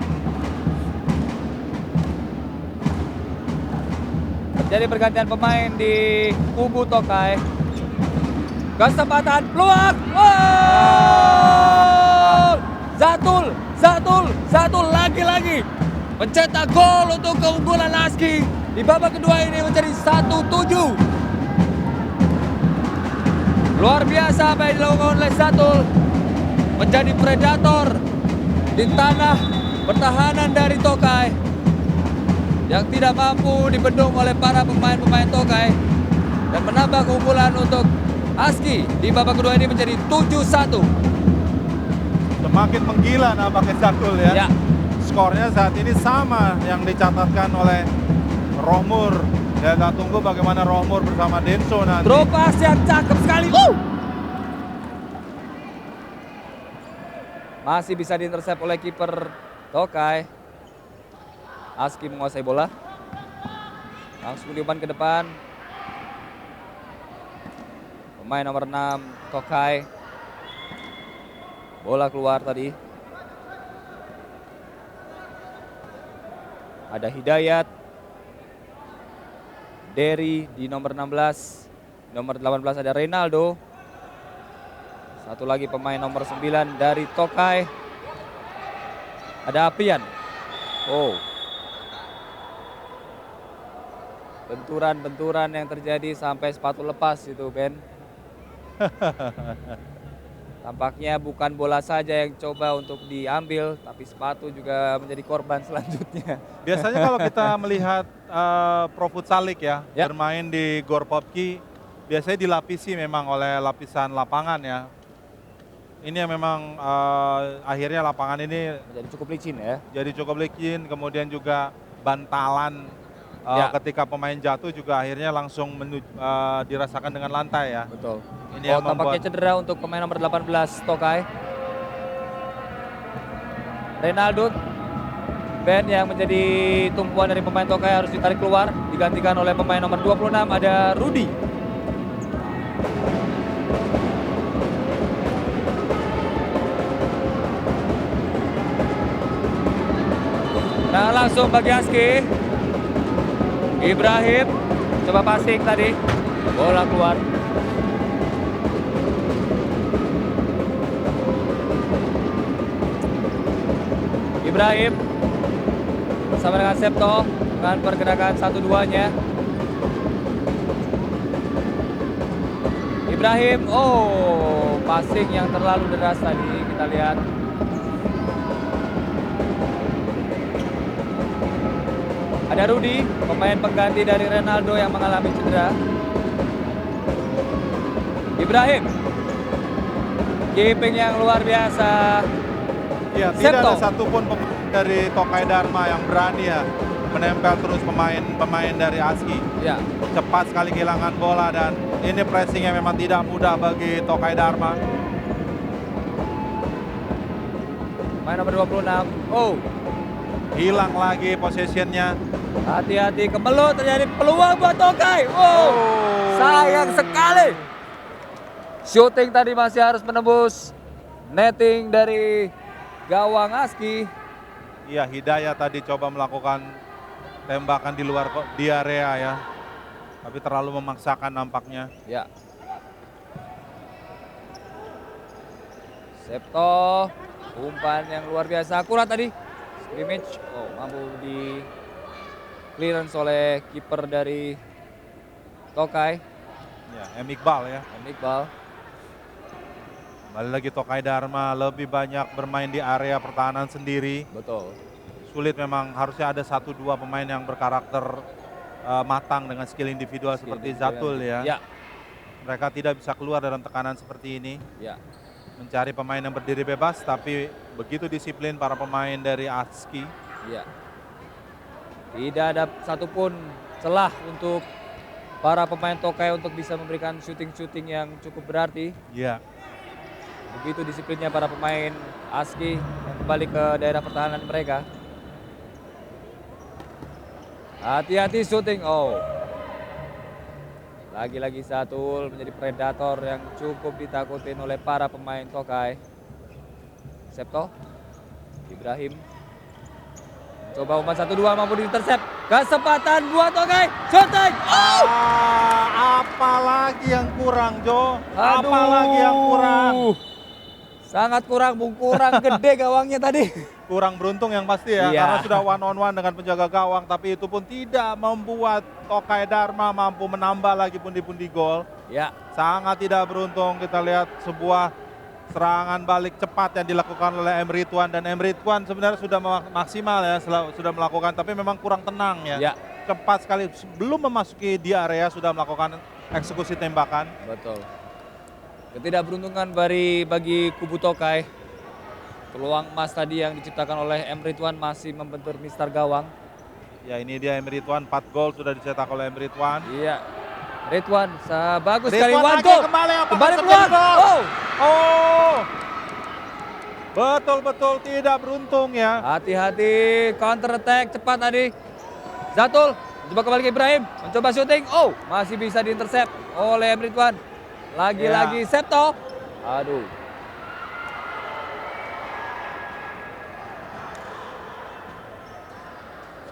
Terjadi pergantian pemain di kubu Tokai. Kesempatan peluang. Zatul lagi-lagi mencetak gol untuk keunggulan ASKI di babak kedua ini menjadi 1-7. Luar biasa apa yang dilakukan oleh Zatul, menjadi predator di tanah pertahanan dari Tokai yang tidak mampu dibendung oleh para pemain-pemain Tokai dan menambah keunggulan untuk ASKI di babak kedua ini menjadi 7-1. Semakin menggila nampaknya Zatul ya. Ya. Skornya saat ini sama yang dicatatkan oleh Rohmur. Ya, kita tunggu bagaimana Rohmur bersama Denso nanti. Drop pass yang cakep sekali. Masih bisa diintersep oleh kiper Tokai. ASKI menguasai bola. Langsung diumpan ke depan. Pemain nomor 6 Tokai. Bola keluar tadi. Ada Hidayat. Derry di nomor 16. Nomor 18 ada Reynaldo. Satu lagi pemain nomor 9 dari Tokai. Ada Apian. Benturan-benturan yang terjadi sampai sepatu lepas itu, Ben. Tampaknya bukan bola saja yang coba untuk diambil, tapi sepatu juga menjadi korban selanjutnya. Biasanya kalau kita melihat Pro Futsal League ya, Ya. bermain di Gor Popki, biasanya dilapisi memang oleh lapisan lapangan ya. Ini yang memang akhirnya lapangan ini Menjadi cukup licin ya. jadi cukup licin, kemudian juga bantalan ketika pemain jatuh juga akhirnya langsung dirasakan dengan lantai ya. Betul. Ini yang Tampaknya membuat cedera untuk pemain nomor 18 Tokai. Renaldo, Ben yang menjadi tumpuan dari pemain Tokai harus ditarik keluar, digantikan oleh pemain nomor 26 ada Rudy. Nah, langsung bagi Aski. Ibrahim coba passing tadi, bola keluar. Ibrahim bersama dengan Septo dengan pergerakan 1-2-nya. Ibrahim, passing yang terlalu deras tadi kita lihat. Ada Rudy, pemain pengganti dari Renaldo yang mengalami cedera. Ibrahim, keeping yang luar biasa. ya tidak Septo. ada satupun pemain dari Tokai Dharma yang berani ya menempel terus pemain dari Aski. Ya, Cepat sekali kehilangan bola dan ini pressingnya memang tidak mudah bagi Tokai Dharma. pemain nomor 26. Hilang lagi possessionnya. Hati-hati kemelut, terjadi peluang buat Tokai. Sayang sekali. Shooting tadi masih harus menembus netting dari gawang Aski. Iya, Hidayat tadi coba melakukan tembakan di area ya. Tapi terlalu memaksakan nampaknya. Ya. Septo, umpan yang luar biasa akurat tadi. Scrimmage, mampu di clearance oleh kiper dari Tokai, Ya, M. Iqbal ya. Iqbal. Kembali lagi Tokai Dharma lebih banyak bermain di area pertahanan sendiri. Betul. Sulit memang, harusnya ada 1-2 pemain yang berkarakter matang dengan skill individual seperti Zatul ya. Ya, Mereka tidak bisa keluar dalam tekanan seperti ini. ya. Mencari pemain yang berdiri bebas, tapi begitu disiplin para pemain dari Aski. Ya. Tidak ada satupun celah untuk para pemain Tokai untuk bisa memberikan shooting-shooting yang cukup berarti. Ya, Begitu disiplinnya para pemain Aski yang kembali ke daerah pertahanan mereka. Hati-hati shooting. Lagi-lagi Zatul menjadi predator yang cukup ditakutin oleh para pemain Tokai. Septo, Ibrahim. Coba umpan 1-2 mampu diintercept. Kesempatan buat Tokai. Shooting. apalagi yang kurang Jo? Apalagi yang kurang? Sangat kurang gede gawangnya tadi. Kurang beruntung yang pasti ya, Iya. karena sudah one on one dengan penjaga gawang, tapi itu pun tidak membuat Tokai Dharma mampu menambah lagi pundi-pundi gol. Ya, Sangat tidak beruntung. Kita lihat sebuah serangan balik cepat yang dilakukan oleh Emre Tuan, dan Emre Tuan sebenarnya sudah maksimal ya, sudah melakukan, tapi memang kurang tenang ya. ya, Cepat sekali sebelum memasuki di area sudah melakukan eksekusi tembakan. betul. Ketidakberuntungan bagi kubu Tokai. Peluang emas tadi yang diciptakan oleh Emre Tuan masih membentur Mister Gawang. Ya, ini dia Emre Tuan, 4 gol sudah dicetak oleh Emre Tuan. Iya. Ridwan, bagus sekali Ridwan one lagi goal. kembali Kembali peluang. Betul-betul tidak beruntung ya. Hati-hati counter attack cepat tadi. Zatul coba kembali ke Ibrahim, mencoba syuting. Masih bisa diintercept oleh Ridwan. Lagi-lagi Septo. Aduh.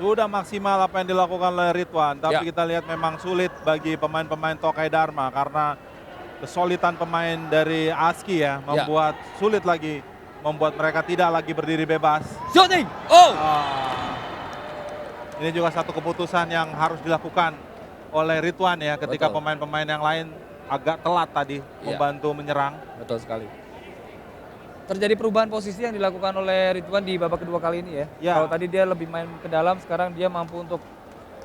Sudah maksimal apa yang dilakukan oleh Ridwan, tapi Ya. kita lihat memang sulit bagi pemain-pemain Tokai Dharma karena kesulitan pemain dari Aski ya, membuat sulit lagi, membuat mereka tidak lagi berdiri bebas. Shooting. Ini juga satu keputusan yang harus dilakukan oleh Ridwan ya, ketika Betul. pemain-pemain yang lain agak telat tadi membantu menyerang. Betul sekali. Terjadi perubahan posisi yang dilakukan oleh Ridwan di babak kedua kali ini ya. Ya. Kalau tadi dia lebih main ke dalam, sekarang dia mampu untuk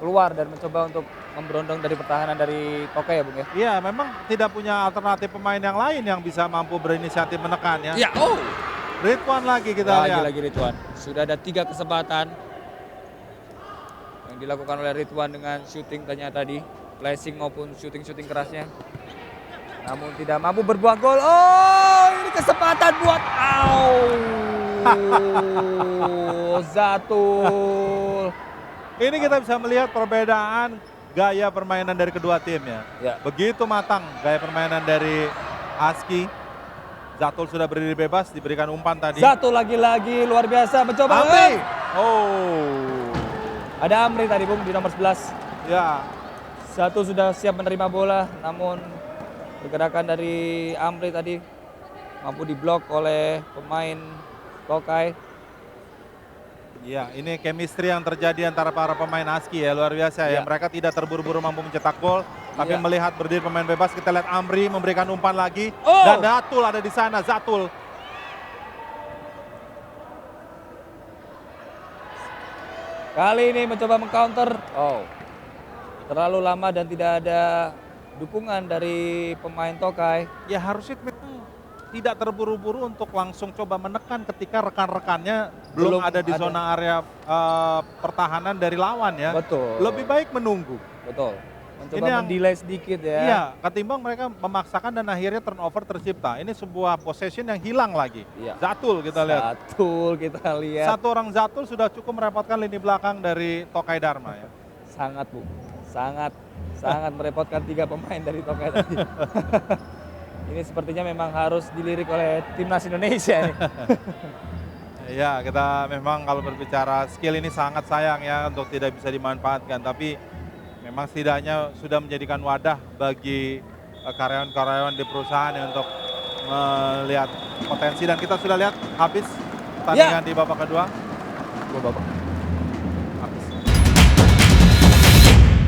keluar dan mencoba untuk memberondong dari pertahanan dari Tokai ya Bung ya. Iya, memang tidak punya alternatif pemain yang lain yang bisa mampu berinisiatif menekan ya. Ya, Ridwan lagi kita lihat. Lagi-lagi Ridwan. Sudah ada 3 kesempatan yang yang dilakukan oleh Ridwan dengan syuting tadi, flashing maupun syuting kerasnya. Namun tidak mampu berbuah gol. Oh, ini kesempatan buat Zatul. Ini kita bisa melihat perbedaan gaya permainan dari kedua tim ya. Ya. Begitu matang gaya permainan dari Aski. Zatul sudah berdiri bebas, diberikan umpan tadi. Zatul lagi-lagi luar biasa mencoba. Amri. Oh. Ada Amri tadi Bung di nomor 11. Ya. Zatul sudah siap menerima bola, namun pergerakan dari Amri tadi mampu diblok oleh pemain Tokai. Ya, ini chemistry yang terjadi antara para pemain Aski ya, luar biasa ya. Ya. Mereka tidak terburu-buru mampu mencetak gol, tapi Ya. melihat berdiri pemain bebas, kita lihat Amri memberikan umpan lagi. Oh. Dan Zatul ada di sana, Zatul. Kali ini mencoba mengcounter. Oh. Terlalu lama dan tidak ada dukungan dari pemain Tokai. Ya harusnya memang tidak terburu-buru untuk langsung coba menekan ketika rekan-rekannya belum ada di zona area pertahanan dari lawan ya. Betul. Lebih baik menunggu. Betul. Mencoba Ini yang- mendelay sedikit ya. Iya, ketimbang mereka memaksakan dan akhirnya turnover tercipta. Ini sebuah possession yang hilang lagi. Iya. Zatul kita lihat. Zatul kita lihat. Satu orang Zatul sudah cukup merepotkan lini belakang dari Tokai Dharma ya. Sangat Bu. Sangat merepotkan 3 pemain dari Tokai tadi. Ini sepertinya memang harus dilirik oleh timnas Indonesia nih. Ya, kita memang kalau berbicara skill ini sangat sayang ya untuk tidak bisa dimanfaatkan. Tapi memang setidaknya sudah menjadikan wadah bagi karyawan-karyawan di perusahaan ya untuk melihat potensi. Dan kita sudah lihat habis pertandingan di babak kedua. Babak